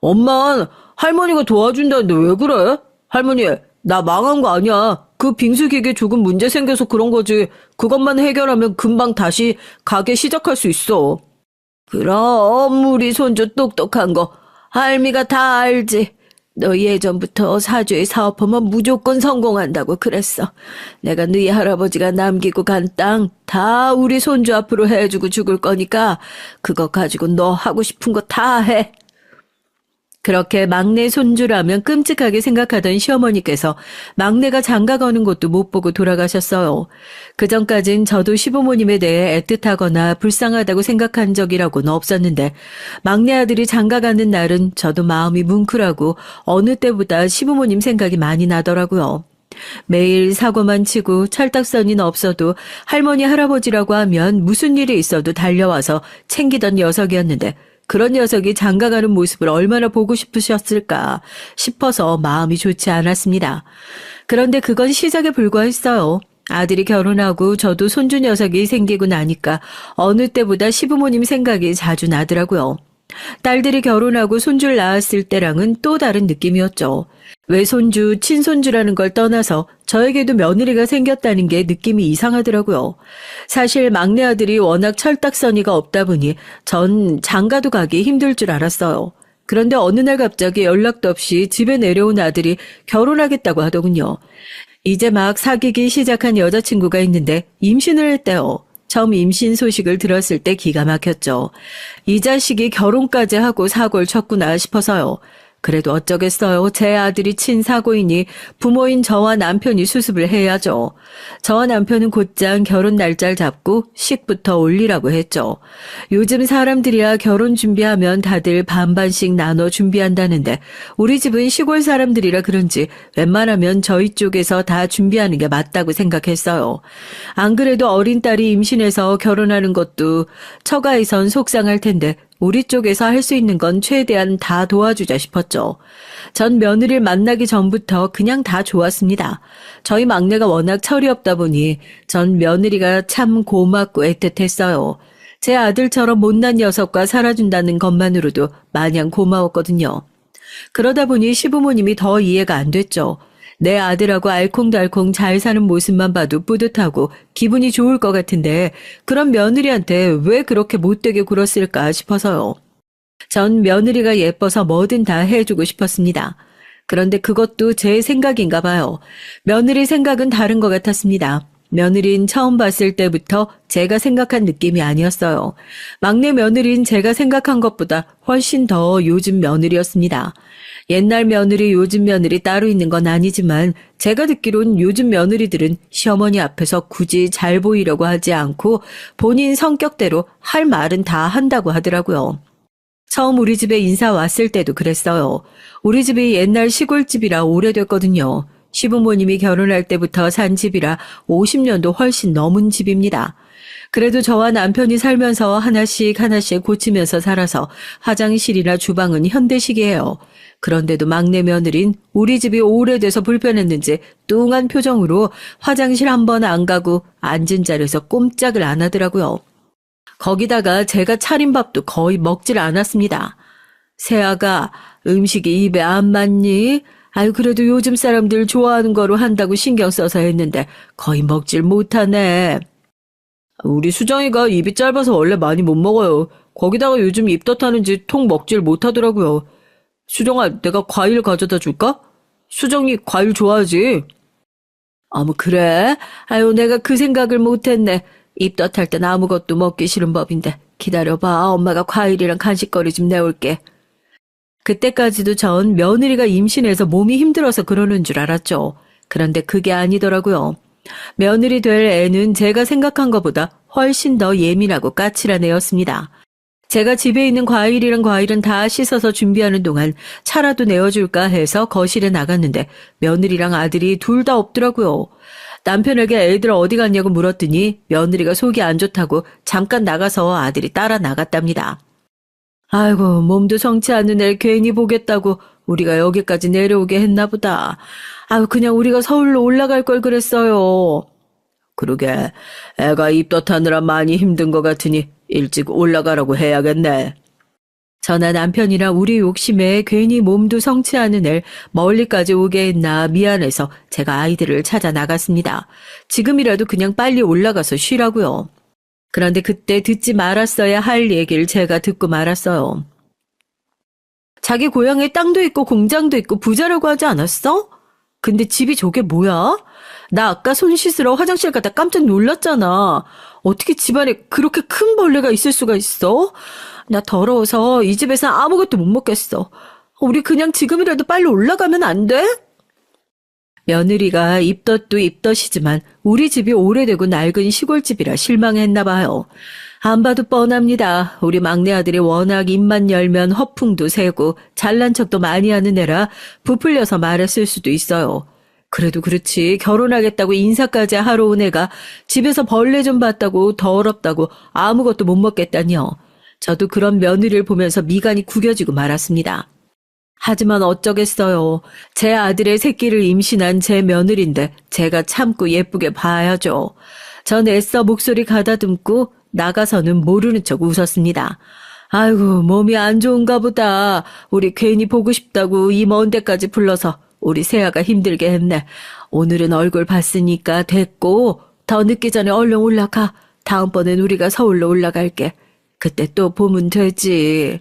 엄만 할머니가 도와준다는데 왜 그래? 할머니 나 망한 거 아니야. 그 빙수기계 조금 문제 생겨서 그런 거지. 그것만 해결하면 금방 다시 가게 시작할 수 있어. 그럼 우리 손주 똑똑한 거 할미가 다 알지. 너 예전부터 사주에 사업하면 무조건 성공한다고 그랬어. 내가 너희 할아버지가 남기고 간 땅 다 우리 손주 앞으로 해주고 죽을 거니까 그거 가지고 너 하고 싶은 거 다 해. 그렇게 막내 손주라면 끔찍하게 생각하던 시어머니께서 막내가 장가 가는 것도 못 보고 돌아가셨어요. 그전까진 저도 시부모님에 대해 애틋하거나 불쌍하다고 생각한 적이라고는 없었는데 막내 아들이 장가 가는 날은 저도 마음이 뭉클하고 어느 때보다 시부모님 생각이 많이 나더라고요. 매일 사고만 치고 철딱서니는 없어도 할머니 할아버지라고 하면 무슨 일이 있어도 달려와서 챙기던 녀석이었는데 그런 녀석이 장가가는 모습을 얼마나 보고 싶으셨을까 싶어서 마음이 좋지 않았습니다. 그런데 그건 시작에 불과했어요. 아들이 결혼하고 저도 손주 녀석이 생기고 나니까 어느 때보다 시부모님 생각이 자주 나더라고요. 딸들이 결혼하고 손주를 낳았을 때랑은 또 다른 느낌이었죠. 외손주, 친손주라는 걸 떠나서 저에게도 며느리가 생겼다는 게 느낌이 이상하더라고요. 사실 막내 아들이 워낙 철딱서니가 없다 보니 전 장가도 가기 힘들 줄 알았어요. 그런데 어느 날 갑자기 연락도 없이 집에 내려온 아들이 결혼하겠다고 하더군요. 이제 막 사귀기 시작한 여자친구가 있는데 임신을 했대요. 처음 임신 소식을 들었을 때 기가 막혔죠. 이 자식이 결혼까지 하고 사고를 쳤구나 싶어서요. 그래도 어쩌겠어요. 제 아들이 친사고이니 부모인 저와 남편이 수습을 해야죠. 저와 남편은 곧장 결혼 날짜를 잡고 식부터 올리라고 했죠. 요즘 사람들이야 결혼 준비하면 다들 반반씩 나눠 준비한다는데 우리 집은 시골 사람들이라 그런지 웬만하면 저희 쪽에서 다 준비하는 게 맞다고 생각했어요. 안 그래도 어린 딸이 임신해서 결혼하는 것도 처가에선 속상할 텐데 우리 쪽에서 할 수 있는 건 최대한 다 도와주자 싶었죠. 전 며느리를 만나기 전부터 그냥 다 좋았습니다. 저희 막내가 워낙 철이 없다 보니 전 며느리가 참 고맙고 애틋했어요. 제 아들처럼 못난 녀석과 살아준다는 것만으로도 마냥 고마웠거든요. 그러다 보니 시부모님이 더 이해가 안 됐죠. 내 아들하고 알콩달콩 잘 사는 모습만 봐도 뿌듯하고 기분이 좋을 것 같은데 그런 며느리한테 왜 그렇게 못되게 굴었을까 싶어서요. 전 며느리가 예뻐서 뭐든 다 해주고 싶었습니다. 그런데 그것도 제 생각인가 봐요. 며느리 생각은 다른 것 같았습니다. 며느린 처음 봤을 때부터 제가 생각한 느낌이 아니었어요. 막내 며느린 제가 생각한 것보다 훨씬 더 요즘 며느리였습니다. 옛날 며느리, 요즘 며느리 따로 있는 건 아니지만 제가 듣기론 요즘 며느리들은 시어머니 앞에서 굳이 잘 보이려고 하지 않고 본인 성격대로 할 말은 다 한다고 하더라고요. 처음 우리 집에 인사 왔을 때도 그랬어요. 우리 집이 옛날 시골집이라 오래됐거든요. 시부모님이 결혼할 때부터 산 집이라 50년도 훨씬 넘은 집입니다. 그래도 저와 남편이 살면서 하나씩 고치면서 살아서 화장실이나 주방은 현대식이에요. 그런데도 막내 며느린 우리 집이 오래돼서 불편했는지 뚱한 표정으로 화장실 한 번 안 가고 앉은 자리에서 꼼짝을 안 하더라고요. 거기다가 제가 차린 밥도 거의 먹질 않았습니다. 새아가 음식이 입에 안 맞니? 아유 그래도 요즘 사람들 좋아하는 거로 한다고 신경 써서 했는데 거의 먹질 못하네. 우리 수정이가 입이 짧아서 원래 많이 못 먹어요. 거기다가 요즘 입 덧하는지 통 먹질 못하더라고요. 수정아, 내가 과일 가져다 줄까? 수정이 과일 좋아하지? 어머, 그래? 아유, 내가 그 생각을 못했네. 입 덧할 땐 아무것도 먹기 싫은 법인데. 기다려봐. 엄마가 과일이랑 간식거리 좀 내올게. 그때까지도 전 며느리가 임신해서 몸이 힘들어서 그러는 줄 알았죠. 그런데 그게 아니더라고요. 며느리 될 애는 제가 생각한 것보다 훨씬 더 예민하고 까칠한 애였습니다. 제가 집에 있는 과일은 다 씻어서 준비하는 동안 차라도 내어줄까 해서 거실에 나갔는데 며느리랑 아들이 둘 다 없더라고요. 남편에게 애들 어디 갔냐고 물었더니 며느리가 속이 안 좋다고 잠깐 나가서 아들이 따라 나갔답니다. 아이고 몸도 성치 않는 애를 괜히 보겠다고 우리가 여기까지 내려오게 했나 보다. 아유 그냥 우리가 서울로 올라갈 걸 그랬어요. 그러게 애가 입덧하느라 많이 힘든 것 같으니 일찍 올라가라고 해야겠네. 저나 남편이랑 우리 욕심에 괜히 몸도 성치 않은 애 멀리까지 오게 했나 미안해서 제가 아이들을 찾아 나갔습니다. 지금이라도 그냥 빨리 올라가서 쉬라고요. 그런데 그때 듣지 말았어야 할 얘기를 제가 듣고 말았어요. 자기 고향에 땅도 있고 공장도 있고 부자라고 하지 않았어? 근데 집이 저게 뭐야? 나 아까 손 씻으러 화장실 갔다 깜짝 놀랐잖아. 어떻게 집안에 그렇게 큰 벌레가 있을 수가 있어? 나 더러워서 이 집에서 아무것도 못 먹겠어. 우리 그냥 지금이라도 빨리 올라가면 안 돼? 며느리가 입덧도 입덧이지만 우리 집이 오래되고 낡은 시골집이라 실망했나 봐요. 안 봐도 뻔합니다. 우리 막내 아들이 워낙 입만 열면 허풍도 세고 잘난 척도 많이 하는 애라 부풀려서 말했을 수도 있어요. 그래도 그렇지 결혼하겠다고 인사까지 하러 온 애가 집에서 벌레 좀 봤다고 더럽다고 아무것도 못 먹겠다니요. 저도 그런 며느리를 보면서 미간이 구겨지고 말았습니다. 하지만 어쩌겠어요. 제 아들의 새끼를 임신한 제 며느리인데 제가 참고 예쁘게 봐야죠. 전 애써 목소리 가다듬고 나가서는 모르는 척 웃었습니다. 아이고, 몸이 안 좋은가 보다. 우리 괜히 보고 싶다고 이 먼 데까지 불러서 우리 세아가 힘들게 했네. 오늘은 얼굴 봤으니까 됐고 더 늦기 전에 얼른 올라가. 다음번엔 우리가 서울로 올라갈게. 그때 또 보면 되지.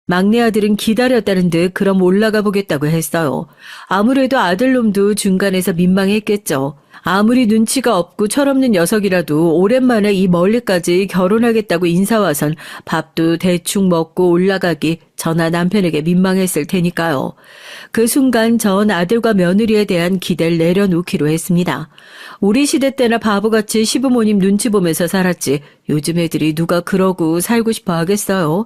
막내 아들은 기다렸다는 듯 그럼 올라가 보겠다고 했어요. 아무래도 아들놈도 중간에서 민망했겠죠. 아무리 눈치가 없고 철없는 녀석이라도 오랜만에 이 멀리까지 결혼하겠다고 인사와선 밥도 대충 먹고 올라가기 저나 남편에게 민망했을 테니까요. 그 순간 전 아들과 며느리에 대한 기대를 내려놓기로 했습니다. 우리 시대 때나 바보같이 시부모님 눈치 보면서 살았지 요즘 애들이 누가 그러고 살고 싶어 하겠어요.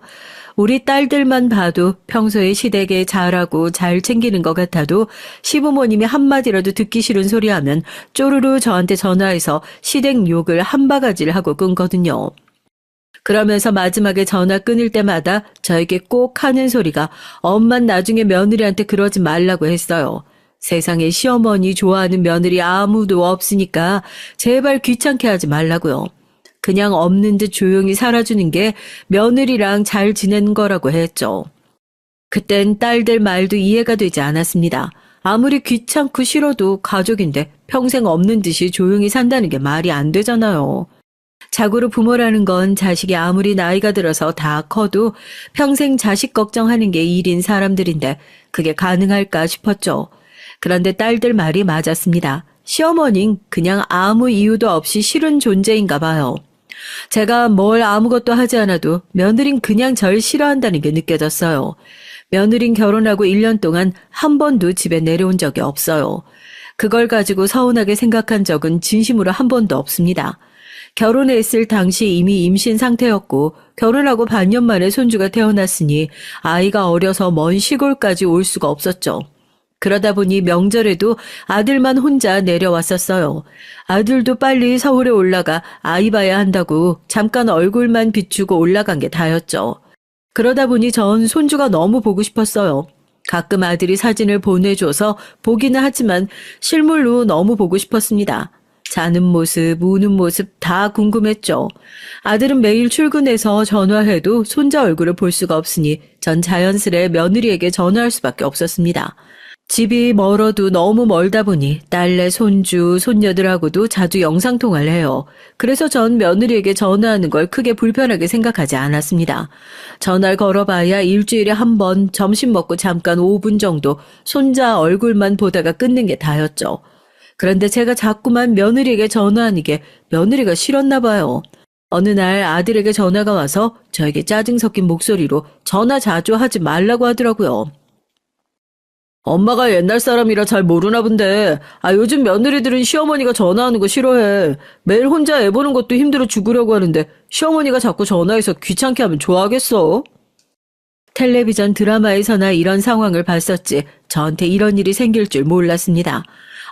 우리 딸들만 봐도 평소에 시댁에 잘하고 잘 챙기는 것 같아도 시부모님이 한마디라도 듣기 싫은 소리 하면 쪼르르 저한테 전화해서 시댁 욕을 한 바가지를 하고 끊거든요. 그러면서 마지막에 전화 끊을 때마다 저에게 꼭 하는 소리가 엄만 나중에 며느리한테 그러지 말라고 했어요. 세상에 시어머니 좋아하는 며느리 아무도 없으니까 제발 귀찮게 하지 말라고요. 그냥 없는 듯 조용히 살아주는 게 며느리랑 잘 지내는 거라고 했죠. 그땐 딸들 말도 이해가 되지 않았습니다. 아무리 귀찮고 싫어도 가족인데 평생 없는 듯이 조용히 산다는 게 말이 안 되잖아요. 자고로 부모라는 건 자식이 아무리 나이가 들어서 다 커도 평생 자식 걱정하는 게 일인 사람들인데 그게 가능할까 싶었죠. 그런데 딸들 말이 맞았습니다. 시어머니는 그냥 아무 이유도 없이 싫은 존재인가 봐요. 제가 뭘 아무것도 하지 않아도 며느린 그냥 절 싫어한다는 게 느껴졌어요. 며느린 결혼하고 1년 동안 한 번도 집에 내려온 적이 없어요. 그걸 가지고 서운하게 생각한 적은 진심으로 한 번도 없습니다. 결혼했을 당시 이미 임신 상태였고 결혼하고 반년 만에 손주가 태어났으니 아이가 어려서 먼 시골까지 올 수가 없었죠. 그러다 보니 명절에도 아들만 혼자 내려왔었어요. 아들도 빨리 서울에 올라가 아이 봐야 한다고 잠깐 얼굴만 비추고 올라간 게 다였죠. 그러다 보니 전 손주가 너무 보고 싶었어요. 가끔 아들이 사진을 보내줘서 보기는 하지만 실물로 너무 보고 싶었습니다. 자는 모습, 우는 모습 다 궁금했죠. 아들은 매일 출근해서 전화해도 손자 얼굴을 볼 수가 없으니 전 자연스레 며느리에게 전화할 수밖에 없었습니다. 집이 멀어도 너무 멀다 보니 딸내 손주, 손녀들하고도 자주 영상통화를 해요. 그래서 전 며느리에게 전화하는 걸 크게 불편하게 생각하지 않았습니다. 전화를 걸어봐야 일주일에 한 번 점심 먹고 잠깐 5분 정도 손자 얼굴만 보다가 끊는 게 다였죠. 그런데 제가 자꾸만 며느리에게 전화하는 게 며느리가 싫었나 봐요. 어느 날 아들에게 전화가 와서 저에게 짜증 섞인 목소리로 전화 자주 하지 말라고 하더라고요. 엄마가 옛날 사람이라 잘 모르나 본데 요즘 며느리들은 시어머니가 전화하는 거 싫어해. 매일 혼자 애 보는 것도 힘들어 죽으려고 하는데 시어머니가 자꾸 전화해서 귀찮게 하면 좋아하겠어? 텔레비전 드라마에서나 이런 상황을 봤었지 저한테 이런 일이 생길 줄 몰랐습니다.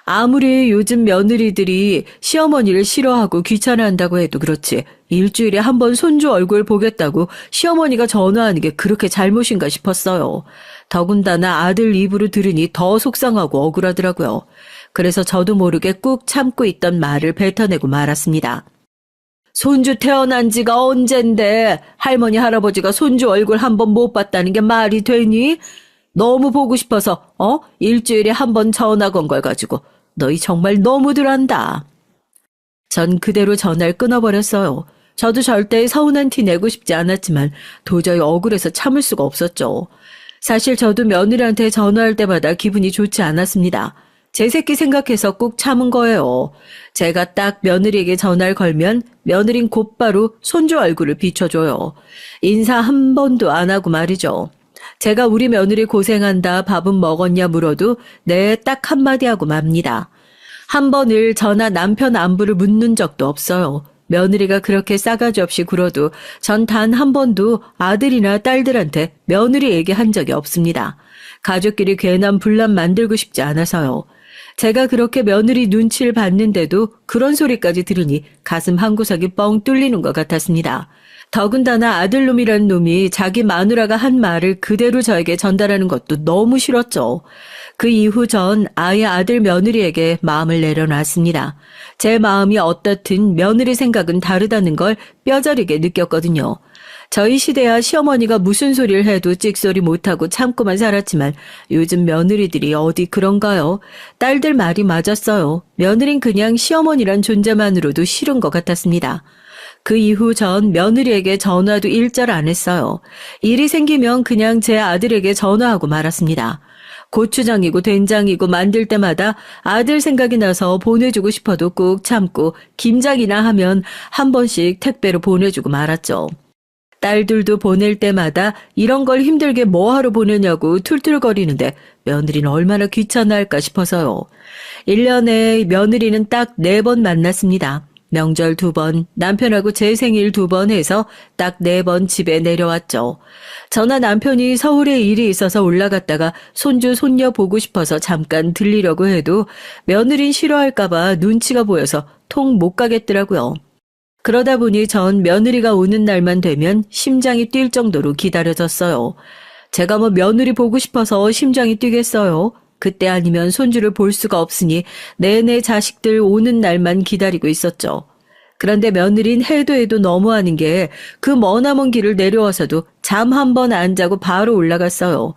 아무리 요즘 며느리들이 시어머니를 싫어하고 귀찮아한다고 해도 그렇지 일주일에 한 번 손주 얼굴 보겠다고 시어머니가 전화하는 게 그렇게 잘못인가 싶었어요. 더군다나 아들 입으로 들으니 더 속상하고 억울하더라고요. 그래서 저도 모르게 꾹 참고 있던 말을 뱉어내고 말았습니다. 손주 태어난 지가 언젠데 할머니 할아버지가 손주 얼굴 한 번 못 봤다는 게 말이 되니? 너무 보고 싶어서 일주일에 한 번 전화 건 걸 가지고 너희 정말 너무들 한다. 전 그대로 전화를 끊어버렸어요. 저도 절대 서운한 티 내고 싶지 않았지만 도저히 억울해서 참을 수가 없었죠. 사실 저도 며느리한테 전화할 때마다 기분이 좋지 않았습니다. 제 새끼 생각해서 꾹 참은 거예요. 제가 딱 며느리에게 전화를 걸면 며느린 곧바로 손주 얼굴을 비춰줘요. 인사 한 번도 안 하고 말이죠. 제가 우리 며느리 고생한다 밥은 먹었냐 물어도 네 딱 한마디 하고 맙니다. 한 번을 저나 남편 안부를 묻는 적도 없어요. 며느리가 그렇게 싸가지 없이 굴어도 전 단 한 번도 아들이나 딸들한테 며느리 얘기한 적이 없습니다. 가족끼리 괜한 분란 만들고 싶지 않아서요. 제가 그렇게 며느리 눈치를 봤는데도 그런 소리까지 들으니 가슴 한구석이 뻥 뚫리는 것 같았습니다. 더군다나 아들놈이란 놈이 자기 마누라가 한 말을 그대로 저에게 전달하는 것도 너무 싫었죠. 그 이후 전 아예 아들 며느리에게 마음을 내려놨습니다. 제 마음이 어떻든 며느리 생각은 다르다는 걸 뼈저리게 느꼈거든요. 저희 시대야 시어머니가 무슨 소리를 해도 찍소리 못하고 참고만 살았지만 요즘 며느리들이 어디 그런가요? 딸들 말이 맞았어요. 며느린 그냥 시어머니란 존재만으로도 싫은 것 같았습니다. 그 이후 전 며느리에게 전화도 일절 안 했어요. 일이 생기면 그냥 제 아들에게 전화하고 말았습니다. 고추장이고 된장이고 만들 때마다 아들 생각이 나서 보내주고 싶어도 꾹 참고 김장이나 하면 한 번씩 택배로 보내주고 말았죠. 딸들도 보낼 때마다 이런 걸 힘들게 뭐하러 보내냐고 툴툴거리는데 며느리는 얼마나 귀찮아할까 싶어서요. 1년에 며느리는 딱 4번 만났습니다. 명절 2번, 남편하고 제 생일 2번 해서 딱 4번 집에 내려왔죠. 저나 남편이 서울에 일이 있어서 올라갔다가 손주 손녀 보고 싶어서 잠깐 들리려고 해도 며느린 싫어할까봐 눈치가 보여서 통 못 가겠더라고요. 그러다 보니 전 며느리가 오는 날만 되면 심장이 뛸 정도로 기다려졌어요. 제가 뭐 며느리 보고 싶어서 심장이 뛰겠어요. 그때 아니면 손주를 볼 수가 없으니 내내 자식들 오는 날만 기다리고 있었죠. 그런데 며느린 해도 해도 너무하는 게 그 머나먼 길을 내려와서도 잠 한 번 안 자고 바로 올라갔어요.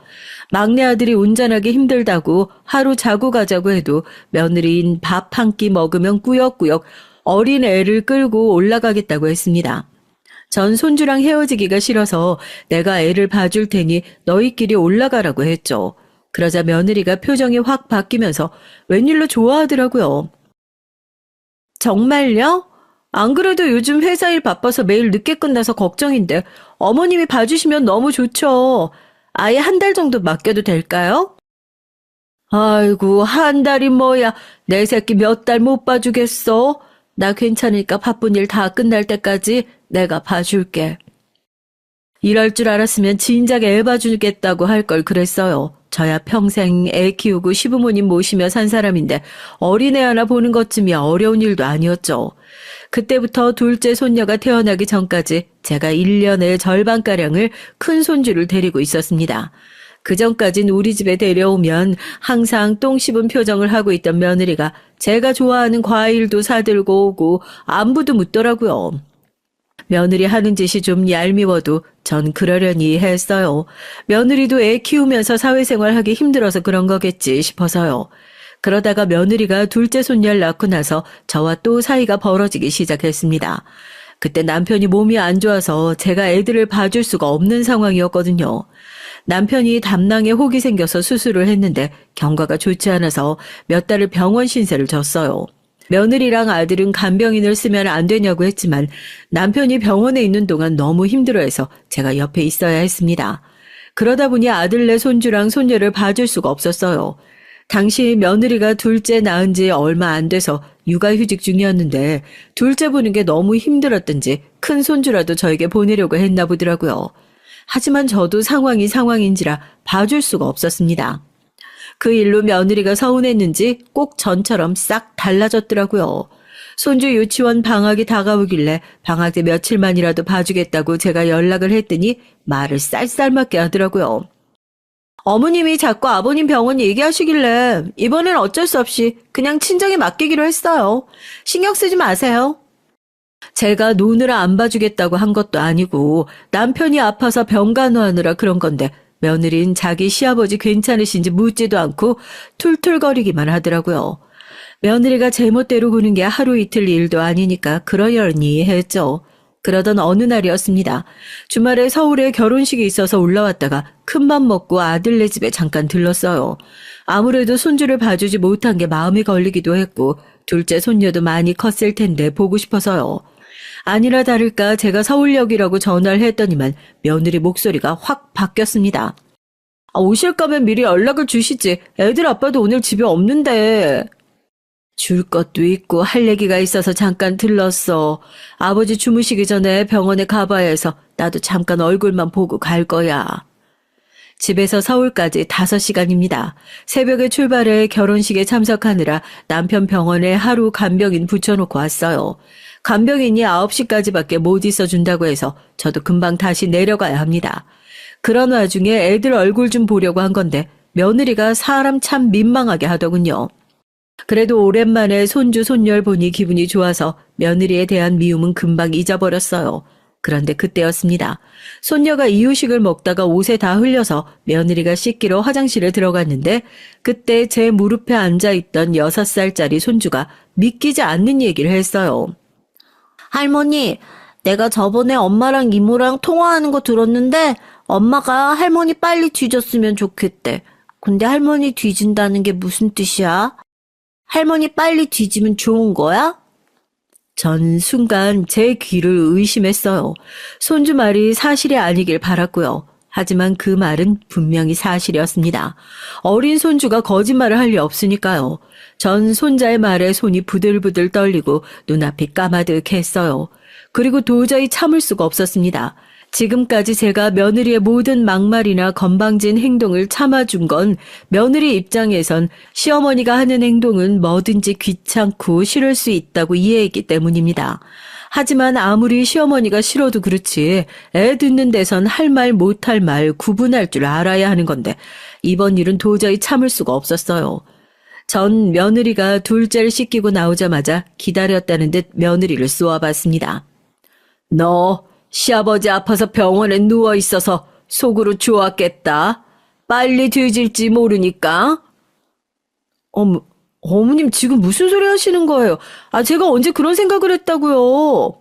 막내 아들이 운전하기 힘들다고 하루 자고 가자고 해도 며느리인 밥 한 끼 먹으면 꾸역꾸역 어린 애를 끌고 올라가겠다고 했습니다. 전 손주랑 헤어지기가 싫어서 내가 애를 봐줄 테니 너희끼리 올라가라고 했죠. 그러자 며느리가 표정이 확 바뀌면서 웬일로 좋아하더라고요. 정말요? 안 그래도 요즘 회사 일 바빠서 매일 늦게 끝나서 걱정인데 어머님이 봐주시면 너무 좋죠. 아예 한 달 정도 맡겨도 될까요? 아이고, 한 달이 뭐야. 내 새끼 몇 달 못 봐주겠어. 나 괜찮으니까 바쁜 일 다 끝날 때까지 내가 봐줄게. 이럴 줄 알았으면 진작 애 봐주겠다고 할 걸 그랬어요. 저야 평생 애 키우고 시부모님 모시며 산 사람인데 어린애 하나 보는 것쯤이야 어려운 일도 아니었죠. 그때부터 둘째 손녀가 태어나기 전까지 제가 1년의 절반가량을 큰 손주를 데리고 있었습니다. 그전까진 우리 집에 데려오면 항상 똥 씹은 표정을 하고 있던 며느리가 제가 좋아하는 과일도 사들고 오고 안부도 묻더라고요. 며느리 하는 짓이 좀 얄미워도 전 그러려니 했어요. 며느리도 애 키우면서 사회생활하기 힘들어서 그런 거겠지 싶어서요. 그러다가 며느리가 둘째 손녀를 낳고 나서 저와 또 사이가 벌어지기 시작했습니다. 그때 남편이 몸이 안 좋아서 제가 애들을 봐줄 수가 없는 상황이었거든요. 남편이 담낭에 혹이 생겨서 수술을 했는데 경과가 좋지 않아서 몇 달을 병원 신세를 졌어요. 며느리랑 아들은 간병인을 쓰면 안 되냐고 했지만 남편이 병원에 있는 동안 너무 힘들어해서 제가 옆에 있어야 했습니다. 그러다 보니 아들네 손주랑 손녀를 봐줄 수가 없었어요. 당시 며느리가 둘째 낳은 지 얼마 안 돼서 육아휴직 중이었는데 둘째 보는 게 너무 힘들었던지 큰 손주라도 저에게 보내려고 했나 보더라고요. 하지만 저도 상황이 상황인지라 봐줄 수가 없었습니다. 그 일로 며느리가 서운했는지 꼭 전처럼 싹 달라졌더라고요. 손주 유치원 방학이 다가오길래 방학 때 며칠만이라도 봐주겠다고 제가 연락을 했더니 말을 쌀쌀맞게 하더라고요. 어머님이 자꾸 아버님 병원 얘기하시길래 이번엔 어쩔 수 없이 그냥 친정에 맡기기로 했어요. 신경 쓰지 마세요. 제가 노느라 안 봐주겠다고 한 것도 아니고 남편이 아파서 병간호하느라 그런 건데 며느린 자기 시아버지 괜찮으신지 묻지도 않고 툴툴거리기만 하더라고요. 며느리가 제멋대로 구는 게 하루 이틀 일도 아니니까 그러려니 했죠. 그러던 어느 날이었습니다. 주말에 서울에 결혼식이 있어서 올라왔다가 큰맘 먹고 아들네 집에 잠깐 들렀어요. 아무래도 손주를 봐주지 못한 게 마음이 걸리기도 했고 둘째 손녀도 많이 컸을 텐데 보고 싶어서요. 아니나 다를까 제가 서울역이라고 전화를 했더니만 며느리 목소리가 확 바뀌었습니다. 오실 거면 미리 연락을 주시지. 애들 아빠도 오늘 집에 없는데. 줄 것도 있고 할 얘기가 있어서 잠깐 들렀어. 아버지 주무시기 전에 병원에 가봐야 해서 나도 잠깐 얼굴만 보고 갈 거야. 집에서 서울까지 5시간입니다. 새벽에 출발해 결혼식에 참석하느라 남편 병원에 하루 간병인 붙여놓고 왔어요. 간병인이 9시까지밖에 못 있어준다고 해서 저도 금방 다시 내려가야 합니다. 그런 와중에 애들 얼굴 좀 보려고 한 건데 며느리가 사람 참 민망하게 하더군요. 그래도 오랜만에 손주 손녀를 보니 기분이 좋아서 며느리에 대한 미움은 금방 잊어버렸어요. 그런데 그때였습니다. 손녀가 이유식을 먹다가 옷에 다 흘려서 며느리가 씻기러 화장실에 들어갔는데 그때 제 무릎에 앉아있던 6살짜리 손주가 믿기지 않는 얘기를 했어요. 할머니, 내가 저번에 엄마랑 이모랑 통화하는 거 들었는데 엄마가 할머니 빨리 뒤졌으면 좋겠대. 근데 할머니 뒤진다는 게 무슨 뜻이야? 할머니 빨리 뒤지면 좋은 거야? 전 순간 제 귀를 의심했어요. 손주 말이 사실이 아니길 바랐고요. 하지만 그 말은 분명히 사실이었습니다. 어린 손주가 거짓말을 할 리 없으니까요. 전 손자의 말에 손이 부들부들 떨리고 눈앞이 까마득했어요. 그리고 도저히 참을 수가 없었습니다. 지금까지 제가 며느리의 모든 막말이나 건방진 행동을 참아준 건 며느리 입장에선 시어머니가 하는 행동은 뭐든지 귀찮고 싫을 수 있다고 이해했기 때문입니다. 하지만 아무리 시어머니가 싫어도 그렇지 애 듣는 데선 할 말 못할 말 구분할 줄 알아야 하는 건데 이번 일은 도저히 참을 수가 없었어요. 전 며느리가 둘째를 씻기고 나오자마자 기다렸다는 듯 며느리를 쏘아봤습니다. 너 시아버지 아파서 병원에 누워있어서 속으로 좋았겠다. 빨리 뒤질지 모르니까. 어머님 지금 무슨 소리 하시는 거예요? 제가 언제 그런 생각을 했다고요?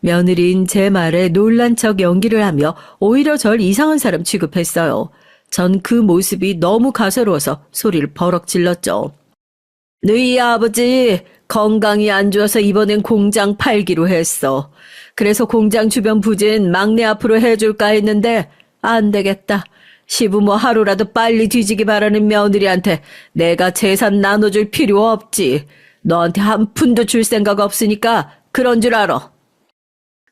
며느린 제 말에 놀란 척 연기를 하며 오히려 절 이상한 사람 취급했어요. 전 그 모습이 너무 가소로워서 소리를 버럭 질렀죠. 너희 아버지 건강이 안 좋아서 이번엔 공장 팔기로 했어. 그래서 공장 주변 부진 막내 앞으로 해줄까 했는데 안 되겠다. 시부모 하루라도 빨리 뒤지기 바라는 며느리한테 내가 재산 나눠줄 필요 없지. 너한테 한 푼도 줄 생각 없으니까 그런 줄 알아.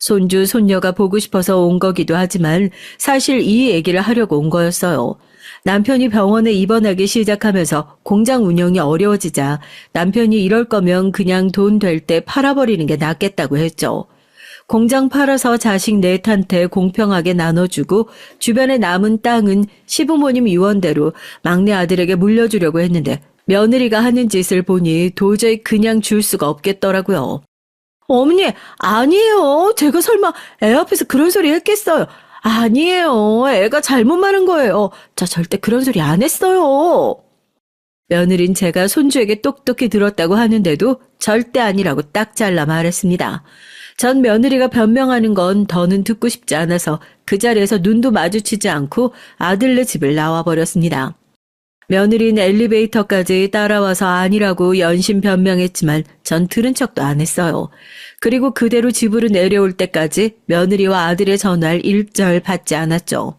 손주 손녀가 보고 싶어서 온 거기도 하지만 사실 이 얘기를 하려고 온 거였어요. 남편이 병원에 입원하기 시작하면서 공장 운영이 어려워지자 남편이 이럴 거면 그냥 돈 될 때 팔아버리는 게 낫겠다고 했죠. 공장 팔아서 자식 넷한테 공평하게 나눠주고 주변에 남은 땅은 시부모님 유언대로 막내 아들에게 물려주려고 했는데 며느리가 하는 짓을 보니 도저히 그냥 줄 수가 없겠더라고요. 어머니, 아니에요. 제가 설마 애 앞에서 그런 소리 했겠어요. 아니에요. 애가 잘못 말한 거예요. 저 절대 그런 소리 안 했어요. 며느린 제가 손주에게 똑똑히 들었다고 하는데도 절대 아니라고 딱 잘라 말했습니다. 전 며느리가 변명하는 건 더는 듣고 싶지 않아서 그 자리에서 눈도 마주치지 않고 아들네 집을 나와버렸습니다. 며느린 엘리베이터까지 따라와서 아니라고 연신 변명했지만 전 들은 척도 안 했어요. 그리고 그대로 집으로 내려올 때까지 며느리와 아들의 전화를 일절 받지 않았죠.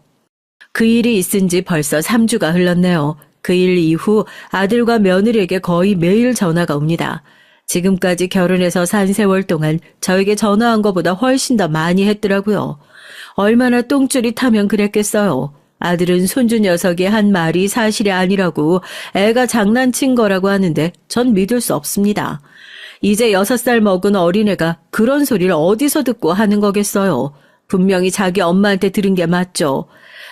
그 일이 있은 지 벌써 3주가 흘렀네요. 그 일 이후 아들과 며느리에게 거의 매일 전화가 옵니다. 지금까지 결혼해서 산 세월 동안 저에게 전화한 것보다 훨씬 더 많이 했더라고요. 얼마나 똥줄이 타면 그랬겠어요. 아들은 손주 녀석이 한 말이 사실이 아니라고 애가 장난친 거라고 하는데 전 믿을 수 없습니다. 이제 6살 먹은 어린애가 그런 소리를 어디서 듣고 하는 거겠어요. 분명히 자기 엄마한테 들은 게 맞죠.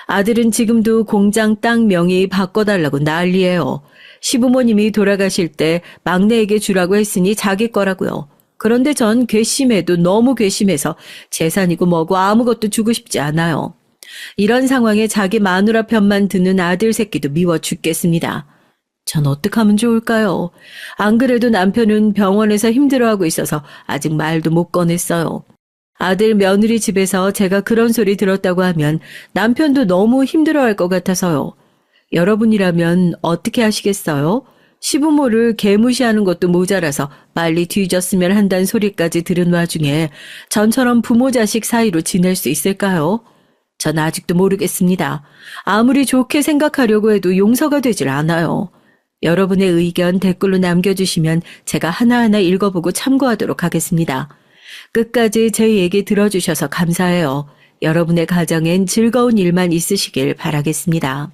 아들은 지금도 공장 땅 명의 바꿔달라고 난리예요. 시부모님이 돌아가실 때 막내에게 주라고 했으니 자기 거라고요. 그런데 전 괘씸해도 너무 괘씸해서 재산이고 뭐고 아무것도 주고 싶지 않아요. 이런 상황에 자기 마누라 편만 드는 아들 새끼도 미워 죽겠습니다. 전 어떻게 하면 좋을까요? 안 그래도 남편은 병원에서 힘들어하고 있어서 아직 말도 못 꺼냈어요. 아들 며느리 집에서 제가 그런 소리 들었다고 하면 남편도 너무 힘들어할 것 같아서요. 여러분이라면 어떻게 하시겠어요? 시부모를 개무시하는 것도 모자라서 빨리 뒤졌으면 한다는 소리까지 들은 와중에 전처럼 부모 자식 사이로 지낼 수 있을까요? 전 아직도 모르겠습니다. 아무리 좋게 생각하려고 해도 용서가 되질 않아요. 여러분의 의견 댓글로 남겨주시면 제가 하나하나 읽어보고 참고하도록 하겠습니다. 끝까지 제 얘기 들어주셔서 감사해요. 여러분의 가정엔 즐거운 일만 있으시길 바라겠습니다.